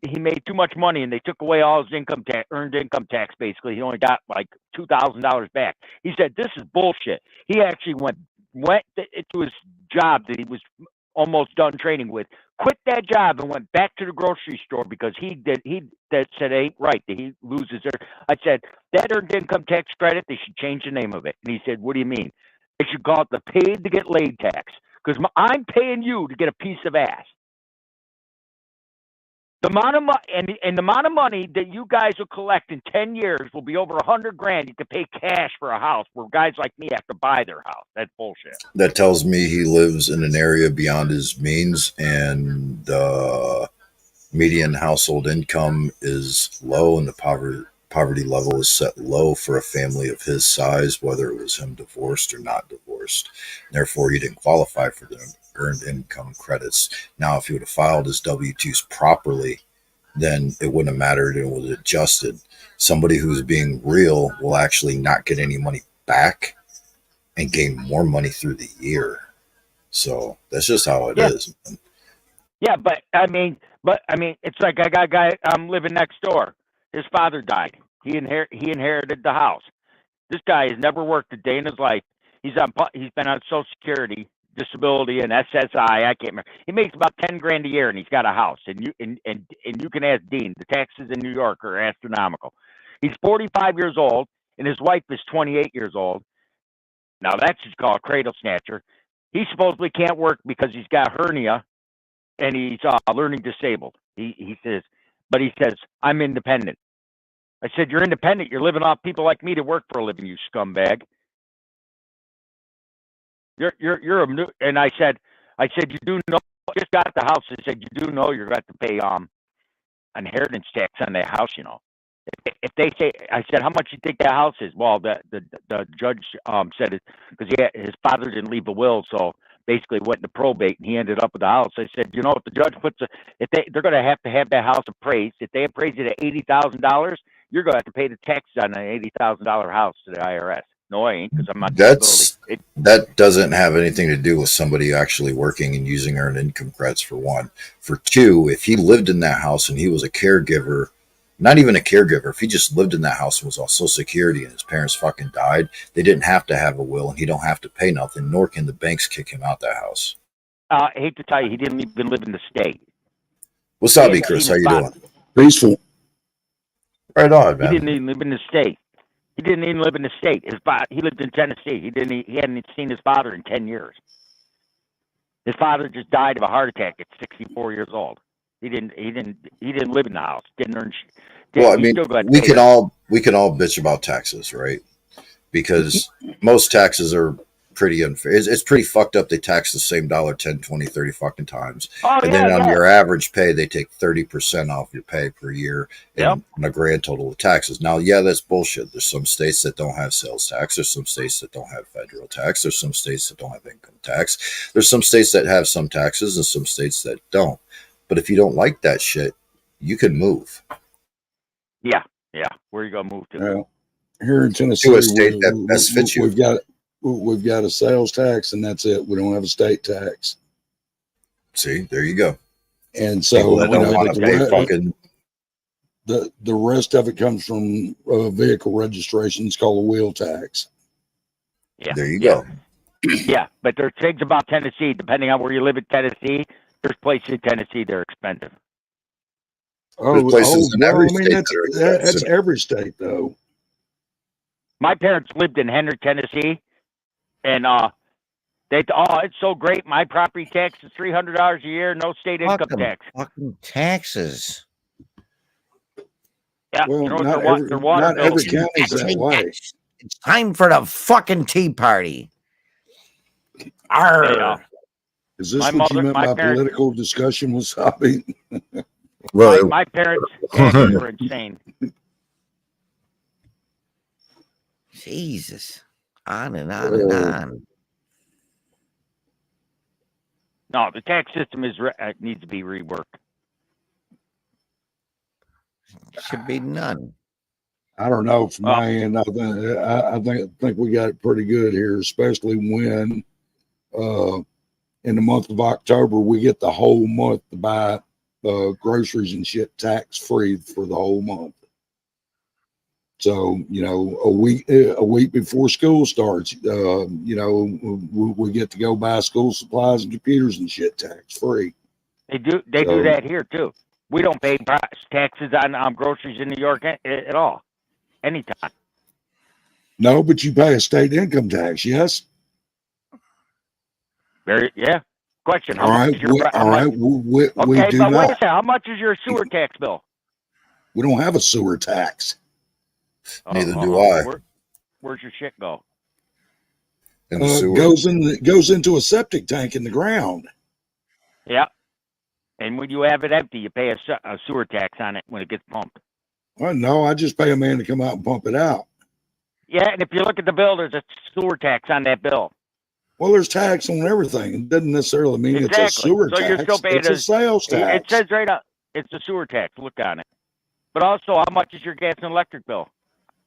[SPEAKER 2] too much money, and they took away all his earned income tax. Basically, he only got like $2,000 back. He said, "This is bullshit." He actually went to his job that he was almost done training with, quit that job, and went back to the grocery store because he said it ain't right that he loses there. I said, that earned income tax credit, they should change the name of it. And he said, "What do you mean?" They should call it the paid to get laid tax, because I'm paying you to get a piece of ass. The amount of money and the amount of money that you guys will collect in 10 years will be over $100,000. You can pay cash for a house, where guys like me have to buy their house. That's bullshit.
[SPEAKER 1] That tells me he lives in an area beyond his means, and median household income is low and the poverty level is set low for a family of his size, whether it was him divorced or not divorced. Therefore, he didn't qualify for the earned income credits. Now, if he would have filed his W-2s properly, then it wouldn't have mattered and it was adjusted. Somebody who's being real will actually not get any money back and gain more money through the year. So that's just how it is.
[SPEAKER 2] Yeah, but I mean, it's like I got a guy living next door. His father died. He inherited the house. This guy has never worked a day in his life. He's been on Social Security, disability, and SSI. I can't remember. He makes about 10 grand a year, and he's got a house. And you can ask Dean. The taxes in New York are astronomical. He's 45 years old, and his wife is 28 years old. Now that's just called a cradle snatcher. He supposedly can't work because he's got hernia, and he's learning disabled. He says, I'm independent. I said, you're independent. You're living off people like me to work for a living, you scumbag. You're a new. And I said, you do know, just got the house. I said, you do know you're going to have to pay inheritance tax on that house, you know. If they say, I said, how much you think that house is? Well, the judge said it because his father didn't leave a will, so basically went into probate, and he ended up with the house. I said, you know, if the judge they're going to have that house appraised. If they appraise it at $80,000, you're going to have to pay the taxes on an $80,000 house to the IRS. No, I ain't, because I'm not.
[SPEAKER 1] That doesn't have anything to do with somebody actually working and using earned income credits, for one. For two, if he lived in that house and he was a caregiver, not even a caregiver, if he just lived in that house and was on Social Security and his parents fucking died, they didn't have to have a will and he don't have to pay nothing, nor can the banks kick him out that house.
[SPEAKER 2] I hate to tell you, he didn't even live in the state.
[SPEAKER 1] What's up, Chris? How you doing?
[SPEAKER 8] Peaceful.
[SPEAKER 1] Right on, man.
[SPEAKER 2] He didn't even live in the state. He didn't even live in the state. He lived in Tennessee. He hadn't seen his father in 10 years. His father just died of a heart attack at 64 years old. He didn't live in the house. Didn't earn.
[SPEAKER 1] Well, I mean, we can all bitch about taxes, right? Because most taxes are pretty unfair. It's pretty fucked up. They tax the same dollar 10, 20, 30 fucking times. And then on your average pay, they take 30% off your pay per year on a grand total of taxes. Now, that's bullshit. There's some states that don't have sales tax. There's some states that don't have federal tax. There's some states that don't have income tax. There's some states that have some taxes and some states that don't. But if you don't like that shit, you can move.
[SPEAKER 2] Yeah. Where you gonna move to?
[SPEAKER 8] Well, here in Tennessee,
[SPEAKER 1] to a state that best fits you.
[SPEAKER 8] We've got a sales tax, and that's it. We don't have a state tax.
[SPEAKER 1] See, there you go.
[SPEAKER 8] And so
[SPEAKER 1] the
[SPEAKER 8] rest of it comes from vehicle registration. It's called a wheel tax.
[SPEAKER 2] Yeah,
[SPEAKER 1] there you go.
[SPEAKER 2] Yeah, but there's things about Tennessee. Depending on where you live in Tennessee, there's places in Tennessee they're expensive.
[SPEAKER 1] There's places in every state
[SPEAKER 8] that's every state, though.
[SPEAKER 2] My parents lived in Henry, Tennessee, and it's so great. My property tax is $300 a year, no state income tax.
[SPEAKER 3] Fucking taxes.
[SPEAKER 2] Yeah,
[SPEAKER 8] well,
[SPEAKER 2] you know,
[SPEAKER 8] not every county's that way.
[SPEAKER 3] It's time for the fucking tea party. Arr.
[SPEAKER 8] Is this what you meant by political discussion, Wasabi?
[SPEAKER 1] Well,
[SPEAKER 2] my parents were insane.
[SPEAKER 3] Jesus. On and on and on.
[SPEAKER 2] No, the tax system needs to be reworked.
[SPEAKER 3] Should be none.
[SPEAKER 8] I don't know. From my end, I think we got it pretty good here, especially when in the month of October we get the whole month to buy groceries and shit tax free for the whole month. So, you know, a week before school starts, you know, we get to go buy school supplies and computers and shit tax free.
[SPEAKER 2] They do that here too. We don't pay taxes on groceries in New York at all, anytime.
[SPEAKER 8] No, but you pay a state income tax, yes?
[SPEAKER 2] Question.
[SPEAKER 8] All right. We do
[SPEAKER 2] but
[SPEAKER 8] not.
[SPEAKER 2] Wait a second. How much is your sewer tax bill?
[SPEAKER 8] We don't have a sewer tax.
[SPEAKER 1] Neither do I.
[SPEAKER 2] Where's your shit go?
[SPEAKER 8] Goes into a septic tank in the ground.
[SPEAKER 2] Yeah. And when you have it empty, you pay a sewer tax on it when it gets pumped.
[SPEAKER 8] Well, no, I just pay a man to come out and pump it out.
[SPEAKER 2] Yeah, and if you look at the bill, there's a sewer tax on that bill.
[SPEAKER 8] Well, there's tax on everything. It doesn't necessarily mean
[SPEAKER 2] exactly.
[SPEAKER 8] It's a sewer
[SPEAKER 2] so
[SPEAKER 8] tax.
[SPEAKER 2] You're still paying
[SPEAKER 8] it's a sales tax.
[SPEAKER 2] It says right up, it's a sewer tax. Look on it. But also, how much is your gas and electric bill?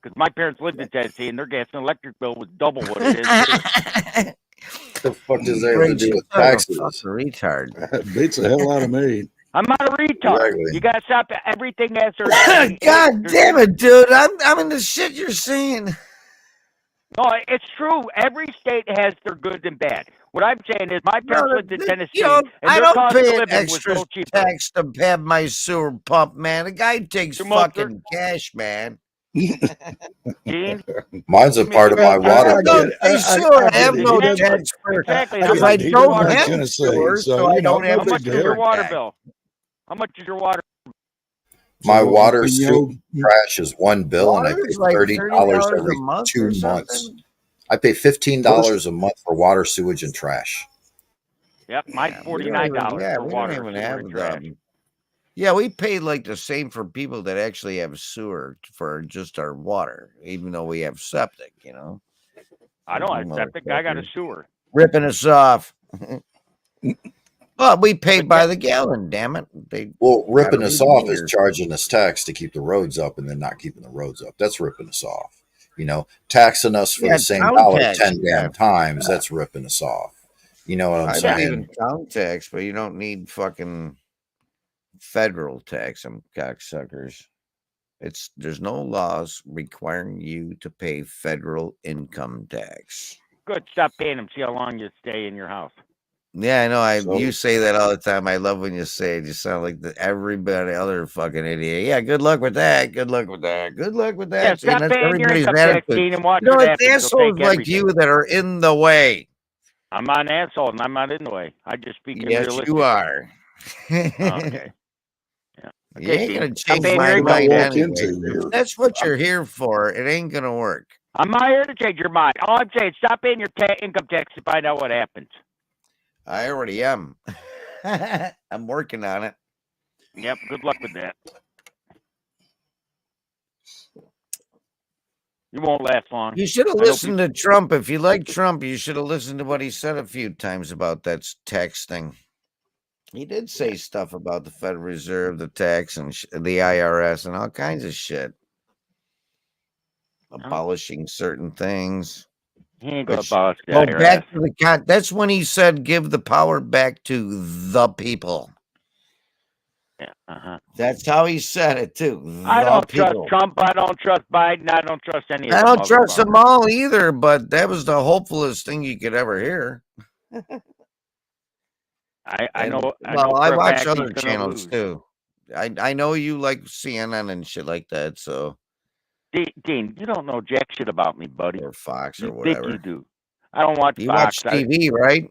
[SPEAKER 2] Because my parents lived in Tennessee, and their gas and electric bill was double what it is here.
[SPEAKER 1] What the fuck does that have to do with taxes?
[SPEAKER 3] Retard.
[SPEAKER 8] That beats the hell out of me.
[SPEAKER 2] I'm not a retard.
[SPEAKER 1] Exactly.
[SPEAKER 2] You gotta stop everything as
[SPEAKER 3] God damn it, dude! I'm in the shit you're saying.
[SPEAKER 2] No, it's true. Every state has their good and bad. What I'm saying is, my parents lived in Tennessee, and
[SPEAKER 3] I
[SPEAKER 2] their
[SPEAKER 3] don't
[SPEAKER 2] cost
[SPEAKER 3] pay
[SPEAKER 2] of
[SPEAKER 3] an
[SPEAKER 2] living was
[SPEAKER 3] extra
[SPEAKER 2] so cheap.
[SPEAKER 3] tax to have my sewer pump, man. The guy takes fucking cash, man.
[SPEAKER 2] Gene?
[SPEAKER 1] Mine's a part of my water bill.
[SPEAKER 3] I have no tax for
[SPEAKER 2] exactly.
[SPEAKER 3] because I don't have sewer, so I don't have.
[SPEAKER 2] How much is your water bill? How much is your water?
[SPEAKER 1] My water, sewer, trash is one bill, and I pay $30 every 2 months. I pay $15 a month for water, sewage, and trash.
[SPEAKER 2] Yep, mine's $49 for water.
[SPEAKER 3] Don't even have them. Yeah, we pay like the same for people that actually have sewer for just our water, even though we have septic, you know.
[SPEAKER 2] I don't have septic. I got a sewer.
[SPEAKER 3] Ripping us off. Well, we pay by the gallon, damn it.
[SPEAKER 1] Ripping us off is charging us tax to keep the roads up and then not keeping the roads up. That's ripping us off. You know, taxing us for the same dollar 10 damn times, that's ripping us off. You know what I'm saying?
[SPEAKER 3] I don't even count tax, but you don't need fucking federal tax, them cocksuckers. There's no laws requiring you to pay federal income tax.
[SPEAKER 2] Good, stop paying them. See how long you stay in your house.
[SPEAKER 3] Yeah, I know. You say that all the time. I love when you say it. You sound like everybody other fucking idiot. Yeah, good luck with that. Good luck with that. Good luck with that.
[SPEAKER 2] Yeah, stop paying your income tax, Gene, and watch
[SPEAKER 3] you know, it's assholes like you that are in the way.
[SPEAKER 2] I'm not an asshole, and I'm not in the way. I just speak in realistic.
[SPEAKER 3] You are.
[SPEAKER 2] Okay. Yeah.
[SPEAKER 3] You ain't gonna change my mind anyway. That's what you're here for. It ain't gonna work.
[SPEAKER 2] I'm not here to change your mind. All I'm saying, stop paying your income tax to find out what happens.
[SPEAKER 3] I already am. I'm working on it.
[SPEAKER 2] Yep. Good luck with that. You won't last long.
[SPEAKER 3] You should have listened to Trump. If you like Trump, you should have listened to what he said a few times about that tax thing. He did say stuff about the Federal Reserve, the tax, and the IRS, and all kinds of shit. Abolishing certain things.
[SPEAKER 2] He ain't gonna abolish the IRS.
[SPEAKER 3] Back to the that's when he said, "Give the power back to the people."
[SPEAKER 2] Yeah.
[SPEAKER 3] That's how he said it too.
[SPEAKER 2] I don't trust Trump. I don't trust Biden. I don't trust any of them.
[SPEAKER 3] I don't trust them all either. But that was the hopefulest thing you could ever hear.
[SPEAKER 2] I know.
[SPEAKER 3] Well, I watch other channels too. I know you like CNN and shit like that. So,
[SPEAKER 2] Dean, you don't know jack shit about me, buddy.
[SPEAKER 3] Or Fox or
[SPEAKER 2] you
[SPEAKER 3] whatever.
[SPEAKER 2] Think you do. I don't watch
[SPEAKER 3] you
[SPEAKER 2] Fox.
[SPEAKER 3] Watch TV, right?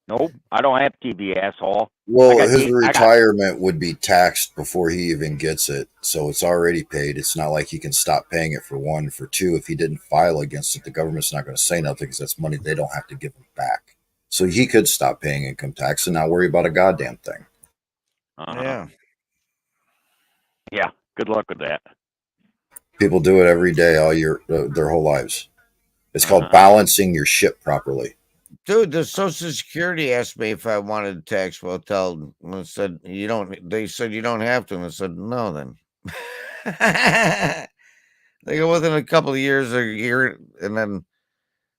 [SPEAKER 2] Nope, I don't have TV, asshole.
[SPEAKER 1] Well, his retirement would be taxed before he even gets it, so it's already paid. It's not like he can stop paying it for one. For two, if he didn't file against it, the government's not going to say nothing because that's money they don't have to give him back. So he could stop paying income tax and not worry about a goddamn thing.
[SPEAKER 3] Yeah.
[SPEAKER 2] Yeah. Good luck with that.
[SPEAKER 1] People do it every day, all year, their whole lives. It's called balancing your ship properly.
[SPEAKER 3] Dude, the Social Security asked me if I wanted tax withheld. I said you don't. They said you don't have to, and I said no. Then they go within a couple of years or a year, and then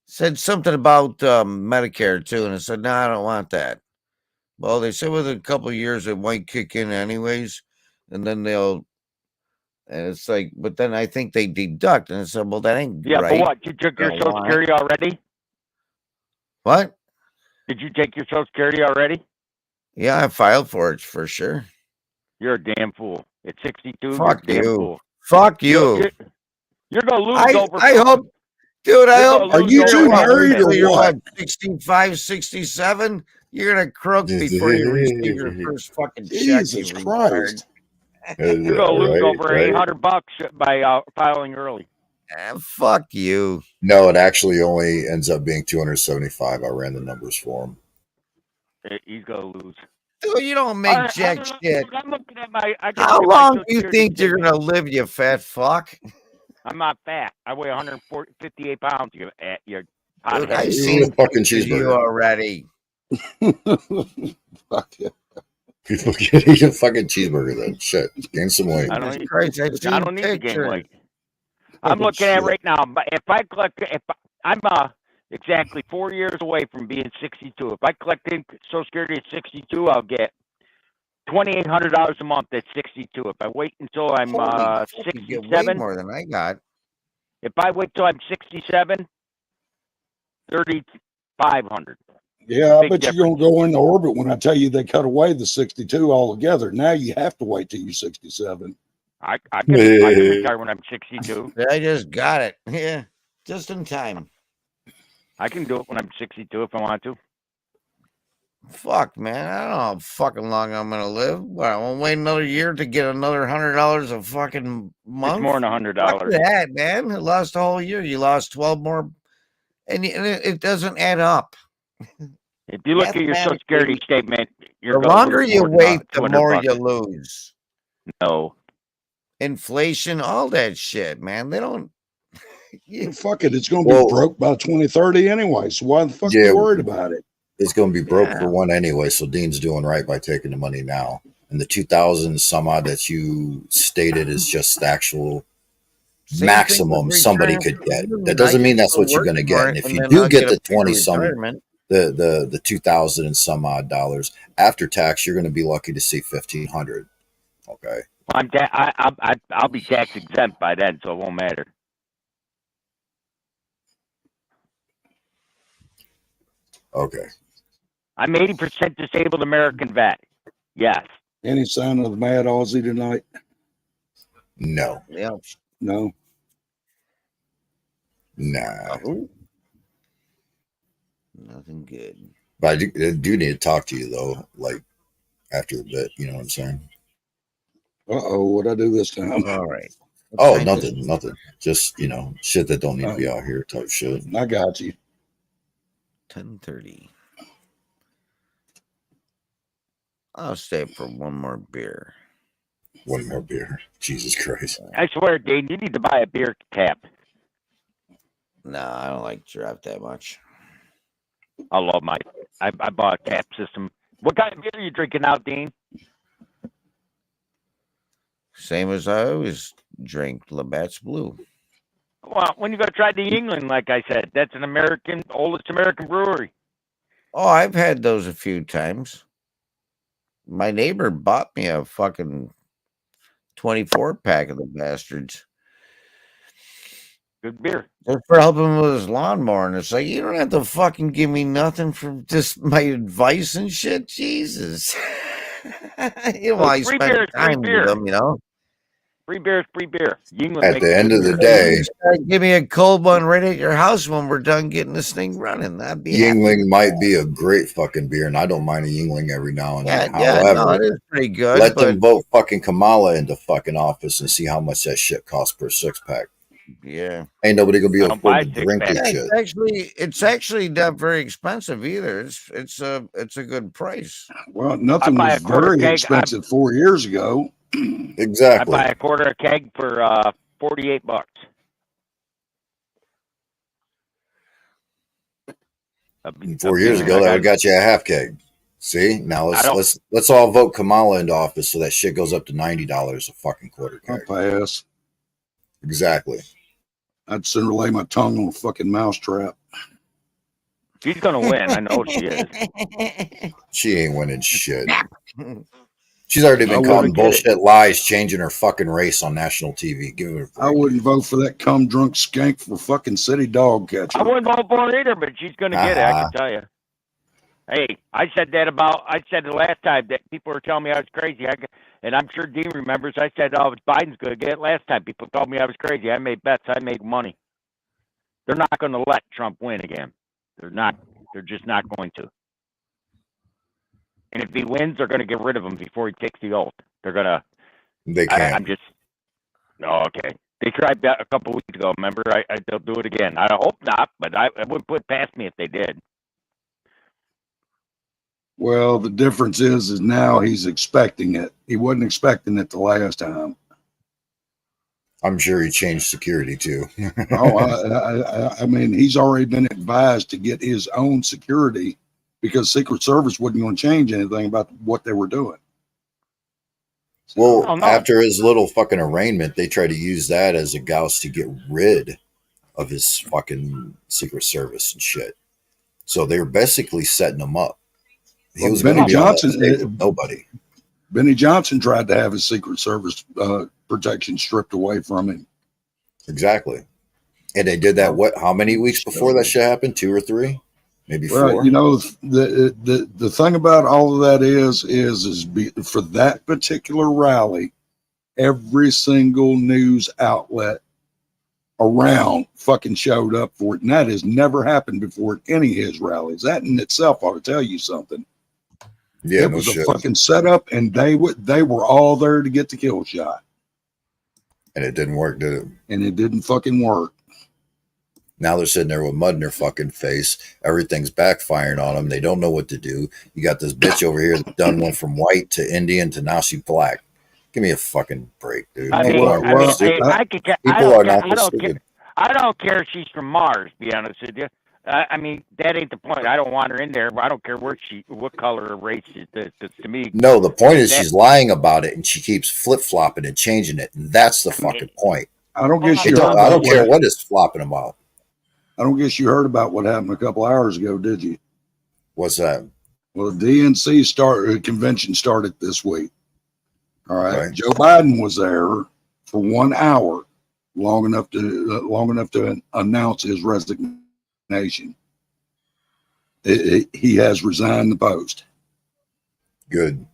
[SPEAKER 3] said something about Medicare too, and I said no, I don't want that. Well, they said within a couple of years it might kick in anyways, and then they'll. And it's like, but then I think they deduct, and I said, well, that ain't right.
[SPEAKER 2] But what? You took your Social Security already?
[SPEAKER 3] What?
[SPEAKER 2] Did you take your Social Security already?
[SPEAKER 3] Yeah, I filed for it for sure.
[SPEAKER 2] You're a damn fool. At 62,
[SPEAKER 3] fuck
[SPEAKER 2] you're a damn
[SPEAKER 3] you.
[SPEAKER 2] Fool.
[SPEAKER 3] Fuck you.
[SPEAKER 2] You're gonna lose over.
[SPEAKER 3] I hope, dude. I hope.
[SPEAKER 8] Are you too married or
[SPEAKER 3] you're
[SPEAKER 8] what?
[SPEAKER 3] 65, 67. You're gonna croak before you receive your first fucking check.
[SPEAKER 8] Jesus Christ.
[SPEAKER 2] You're gonna lose over $800 by filing early.
[SPEAKER 3] Fuck you.
[SPEAKER 1] No, it actually only ends up being $275. I ran the numbers for him.
[SPEAKER 2] He's gonna lose.
[SPEAKER 3] Dude, you don't make jack shit.
[SPEAKER 2] I'm looking at my.
[SPEAKER 3] How long do you think you're gonna live, you fat fuck?
[SPEAKER 2] I'm not fat. I weigh 158 pounds. You're
[SPEAKER 3] Dude, I've seen
[SPEAKER 1] fucking
[SPEAKER 3] you already.
[SPEAKER 8] Fuck yeah.
[SPEAKER 1] People can eat a fucking cheeseburger then. Shit. Gain some weight.
[SPEAKER 2] I don't need,
[SPEAKER 3] I don't
[SPEAKER 2] need to gain weight. I'm looking at right now. But if I collect, I'm exactly 4 years away from being 62. If I collect Social Security at 62, I'll get $2,800 a month at 62. If I wait until I'm 67,
[SPEAKER 3] way more than I got.
[SPEAKER 2] If I wait till I'm 67, 3,500.
[SPEAKER 8] Yeah, I bet you're going to go into orbit when I tell you they cut away the 62 altogether. Now you have to wait till you're 67.
[SPEAKER 2] I can retire when I'm 62.
[SPEAKER 3] I just got it. Yeah, just in time.
[SPEAKER 2] I can do it when I'm 62 if I want to.
[SPEAKER 3] Fuck, man. I don't know how fucking long I'm going to live. What, I'm going to wait another year to get another $100 a fucking month?
[SPEAKER 2] It's more than $100.
[SPEAKER 3] Fuck that, man. It lost a whole year. You lost 12 more. And it doesn't add up.
[SPEAKER 2] If you look at your Social Security statement,
[SPEAKER 3] the longer you wait, the more you lose.
[SPEAKER 2] No.
[SPEAKER 3] Inflation, all that shit, man. They don't.
[SPEAKER 8] Fuck it. It's going to be broke by 2030 anyway. So why the fuck are you worried about it?
[SPEAKER 1] It's going to be broke for one anyway. So Dean's doing right by taking the money now. And the 2,000 some odd that you stated is just the actual maximum somebody could get. That doesn't mean that's what you're going to get. And if you do get the 20 some, the 2,000 and some odd dollars after tax, you're going to be lucky to see 1,500. Okay.
[SPEAKER 2] I'll be tax exempt by then, so it won't matter.
[SPEAKER 1] Okay.
[SPEAKER 2] I'm 80% disabled American vet. Yes.
[SPEAKER 8] Any sign of the Mad Aussie tonight?
[SPEAKER 1] No.
[SPEAKER 3] Yeah.
[SPEAKER 8] No.
[SPEAKER 1] Nah.
[SPEAKER 3] Nothing good.
[SPEAKER 1] But I do need to talk to you though, like after a bit. You know what I'm saying?
[SPEAKER 8] Uh-oh, what'd I do this time?
[SPEAKER 3] All right.
[SPEAKER 1] Oh, nothing. Just, shit that don't need to be out here type shit.
[SPEAKER 8] I got you.
[SPEAKER 3] 10:30. I'll stay for one more beer.
[SPEAKER 1] One more beer. Jesus Christ.
[SPEAKER 2] I swear, Dane, you need to buy a beer tap.
[SPEAKER 3] No, I don't like draft that much.
[SPEAKER 2] I love I bought a tap system. What kind of beer are you drinking now, Dean?
[SPEAKER 3] Same as I always drink, Labatt's Blue.
[SPEAKER 2] Well, when you go try the Yingling, like I said, that's an oldest American brewery.
[SPEAKER 3] Oh, I've had those a few times. My neighbor bought me a fucking 24 pack of the bastards.
[SPEAKER 2] Good beer.
[SPEAKER 3] Just for helping him with his lawnmower. And it's like, you don't have to fucking give me nothing for just my advice and shit. Jesus. I spend time with them,
[SPEAKER 2] Free beer is free beer.
[SPEAKER 1] At the end of the day,
[SPEAKER 3] give me a cold one right at your house when we're done getting this thing running. That'd be
[SPEAKER 1] Yingling might be a great fucking beer, and I don't mind a Yingling every now and then. However,
[SPEAKER 3] it is pretty good.
[SPEAKER 1] Let them vote fucking Kamala into fucking office and see how much that shit costs per 6-pack.
[SPEAKER 3] Yeah,
[SPEAKER 1] ain't nobody gonna be able to afford to drink this shit.
[SPEAKER 3] It's actually not very expensive either. It's a good price.
[SPEAKER 8] Well, nothing was very expensive 4 years ago.
[SPEAKER 1] Exactly.
[SPEAKER 2] I buy a quarter a keg for $48.
[SPEAKER 1] 4 years ago, that would got you a half keg. See, now let's all vote Kamala into office so that shit goes up to $90 a fucking quarter keg.
[SPEAKER 8] I'll pass.
[SPEAKER 1] Exactly.
[SPEAKER 8] I'd sooner lay my tongue on a fucking mousetrap.
[SPEAKER 2] She's gonna win. I know she is.
[SPEAKER 1] She ain't winning shit. She's already been calling bullshit lies, changing her fucking race on national TV. Give her.
[SPEAKER 8] I wouldn't vote for that cum drunk skank for fucking city dog catcher.
[SPEAKER 2] I wouldn't vote for her either, but she's gonna get it. I can tell you. Hey, I said the last time that people were telling me I was crazy. And I'm sure Dean remembers. I said, "Oh, Biden's gonna get it." Last time people told me I was crazy. I made bets. I make money. They're not going to let Trump win again. They're not. They're just not going to. And if he wins, they're going to get rid of him before he takes the oath. They're going to.
[SPEAKER 1] They can't.
[SPEAKER 2] Okay. They tried that a couple weeks ago. Remember? They'll do it again. I hope not, but I wouldn't put it past me if they did.
[SPEAKER 8] Well, the difference is now he's expecting it. He wasn't expecting it the last time.
[SPEAKER 1] I'm sure he changed security too.
[SPEAKER 8] I mean, he's already been advised to get his own security because Secret Service wasn't going to change anything about what they were doing.
[SPEAKER 1] Well, after his little fucking arraignment, they tried to use that as a gauze to get rid of his fucking Secret Service and shit. So they were basically setting him up. He was Benny Johnson. Nobody.
[SPEAKER 8] Benny Johnson tried to have his Secret Service protection stripped away from him.
[SPEAKER 1] Exactly. And they did that, what, how many weeks before that shit happened? 2 or 3? Maybe 4?
[SPEAKER 8] You know, the thing about all of that is for that particular rally, every single news outlet around fucking showed up for it. And that has never happened before at any of his rallies. That in itself ought to tell you something.
[SPEAKER 1] Yeah,
[SPEAKER 8] it was a fucking setup, and they were all there to get the kill shot.
[SPEAKER 1] And it didn't work, did it?
[SPEAKER 8] And it didn't fucking work.
[SPEAKER 1] Now they're sitting there with mud in their fucking face. Everything's backfiring on them. They don't know what to do. You got this bitch over here that done went from white to Indian to now she's black. Give me a fucking break, dude.
[SPEAKER 2] I don't care if she's from Mars, to be honest with you. I mean, that ain't the point. I don't want her in there. I don't care what color or race it is to me.
[SPEAKER 1] No, the point is she's lying about it and she keeps flip-flopping and changing it. And that's the fucking point.
[SPEAKER 8] I don't care
[SPEAKER 1] what it's flopping about.
[SPEAKER 8] I don't guess you heard about what happened a couple hours ago, did you?
[SPEAKER 1] What's that?
[SPEAKER 8] Well, the DNC convention started this week. All right. Joe Biden was there for 1 hour, long enough to announce his resignation. He has resigned the post.
[SPEAKER 1] Good.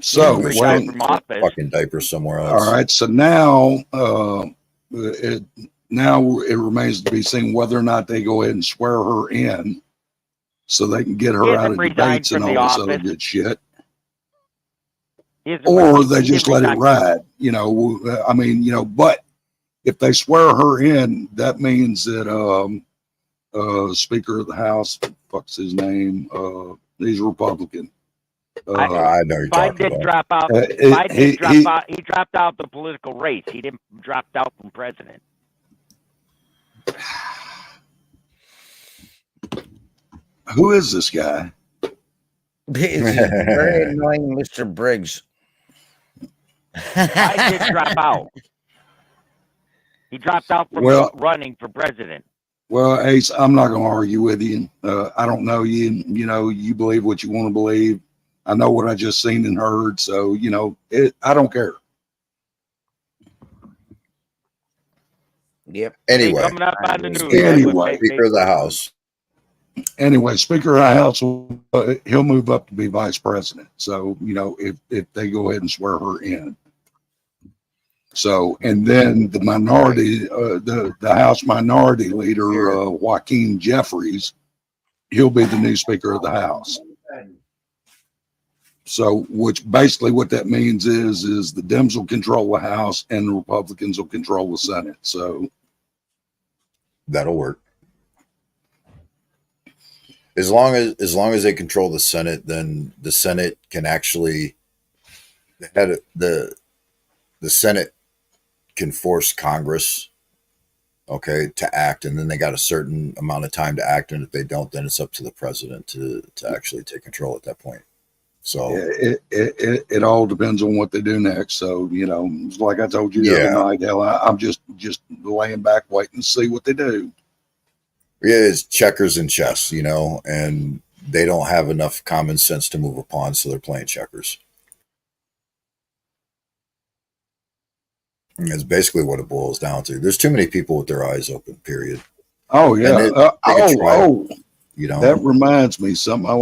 [SPEAKER 8] So
[SPEAKER 1] fucking diaper somewhere else.
[SPEAKER 8] All right. So now, it remains to be seen whether or not they go ahead and swear her in, so they can get her out of debates and all this other good shit. Or they just let it ride. You know, I mean, you know, but if they swear her in, that means that Speaker of the House, fuck's his name? He's a Republican.
[SPEAKER 1] I know you're
[SPEAKER 2] Biden
[SPEAKER 1] talking
[SPEAKER 2] did
[SPEAKER 1] about.
[SPEAKER 2] drop out. Biden did drop out. He dropped out the political race. He didn't drop out from president.
[SPEAKER 8] Who is this guy?
[SPEAKER 3] It's very annoying, Mr. Briggs.
[SPEAKER 2] I did drop out. He dropped out from running for president.
[SPEAKER 8] Well, Ace, I'm not going to argue with you. I don't know you. You know, you believe what you want to believe. I know what I just seen and heard. So, you know, I don't care.
[SPEAKER 3] Yep.
[SPEAKER 1] Anyway,
[SPEAKER 2] coming up on the news.
[SPEAKER 1] Speaker of the House.
[SPEAKER 8] Anyway, Speaker of the House, he'll move up to be vice president. So, you know, if they go ahead and swear her in. So, and then the minority, the House Minority Leader, Joaquin Jeffries, he'll be the new Speaker of the House. So, which basically what that means is the Dems will control the House and the Republicans will control the Senate. So,
[SPEAKER 1] that'll work. As long as they control the Senate, then the Senate can actually the Senate can force Congress, to act, and then they got a certain amount of time to act, and if they don't, then it's up to the president to actually take control at that point. So
[SPEAKER 8] it all depends on what they do next. So, you know, like I told you the other night, hell, I'm just laying back waiting to see what they do.
[SPEAKER 1] Yeah, it's checkers and chess, you know, and they don't have enough common sense to move upon, so they're playing checkers. And that's basically what it boils down to. There's too many people with their eyes open, period.
[SPEAKER 8] Oh, yeah.
[SPEAKER 1] You know,
[SPEAKER 8] that reminds me something I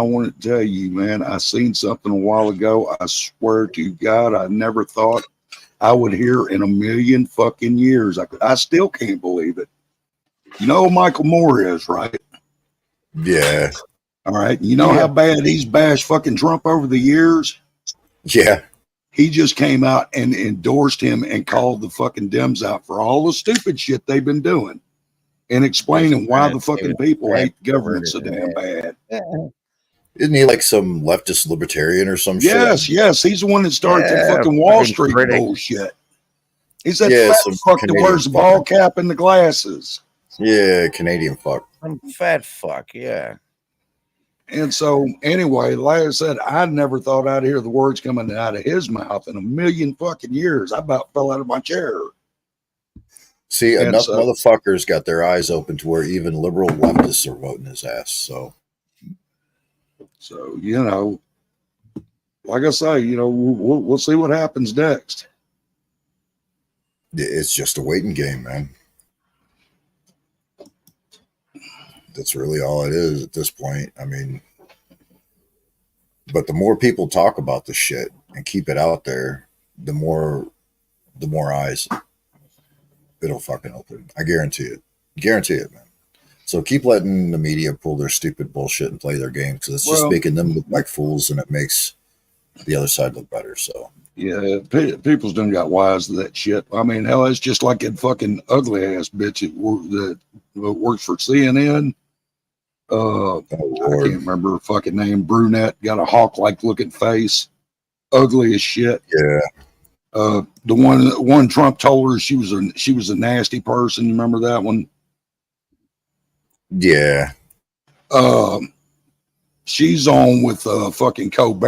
[SPEAKER 8] wanted to tell you, man. I seen something a while ago. I swear to God, I never thought I would hear in a million fucking years. I still can't believe it. You know who Michael Moore is, right?
[SPEAKER 1] Yeah.
[SPEAKER 8] All right. You know how bad he's bashed fucking Trump over the years?
[SPEAKER 1] Yeah.
[SPEAKER 8] He just came out and endorsed him and called the fucking Dems out for all the stupid shit they've been doing and explaining why the fucking people hate the government so damn bad.
[SPEAKER 1] Isn't he like some leftist libertarian or some
[SPEAKER 8] yes,
[SPEAKER 1] shit?
[SPEAKER 8] Yes, he's the one that started the fucking Wall Street bullshit. He's that fat fuck that wears the ball cap and the glasses.
[SPEAKER 1] Yeah, Canadian fuck.
[SPEAKER 3] Some fat fuck, yeah.
[SPEAKER 8] And so, anyway, like I said, I never thought I'd hear the words coming out of his mouth in a million fucking years. I about fell out of my chair.
[SPEAKER 1] See, enough motherfuckers got their eyes open to where even liberal leftists are voting his ass. So,
[SPEAKER 8] you know, like I say, you know, we'll see what happens next.
[SPEAKER 1] It's just a waiting game, man. That's really all it is at this point. I mean, but the more people talk about this shit and keep it out there, the more eyes it'll fucking open. I guarantee it. Guarantee it, man. So keep letting the media pull their stupid bullshit and play their game, because it's just making them look like fools, and it makes the other side look better. So
[SPEAKER 8] yeah, people's done got wise to that shit. I mean, hell, it's just like that fucking ugly ass bitch that works for CNN. I can't remember her fucking name. Brunette, got a hawk-like looking face, ugly as shit.
[SPEAKER 1] Yeah.
[SPEAKER 8] The one Trump told her she was a nasty person. You remember that one?
[SPEAKER 1] Yeah.
[SPEAKER 8] She's on with fucking Colbert.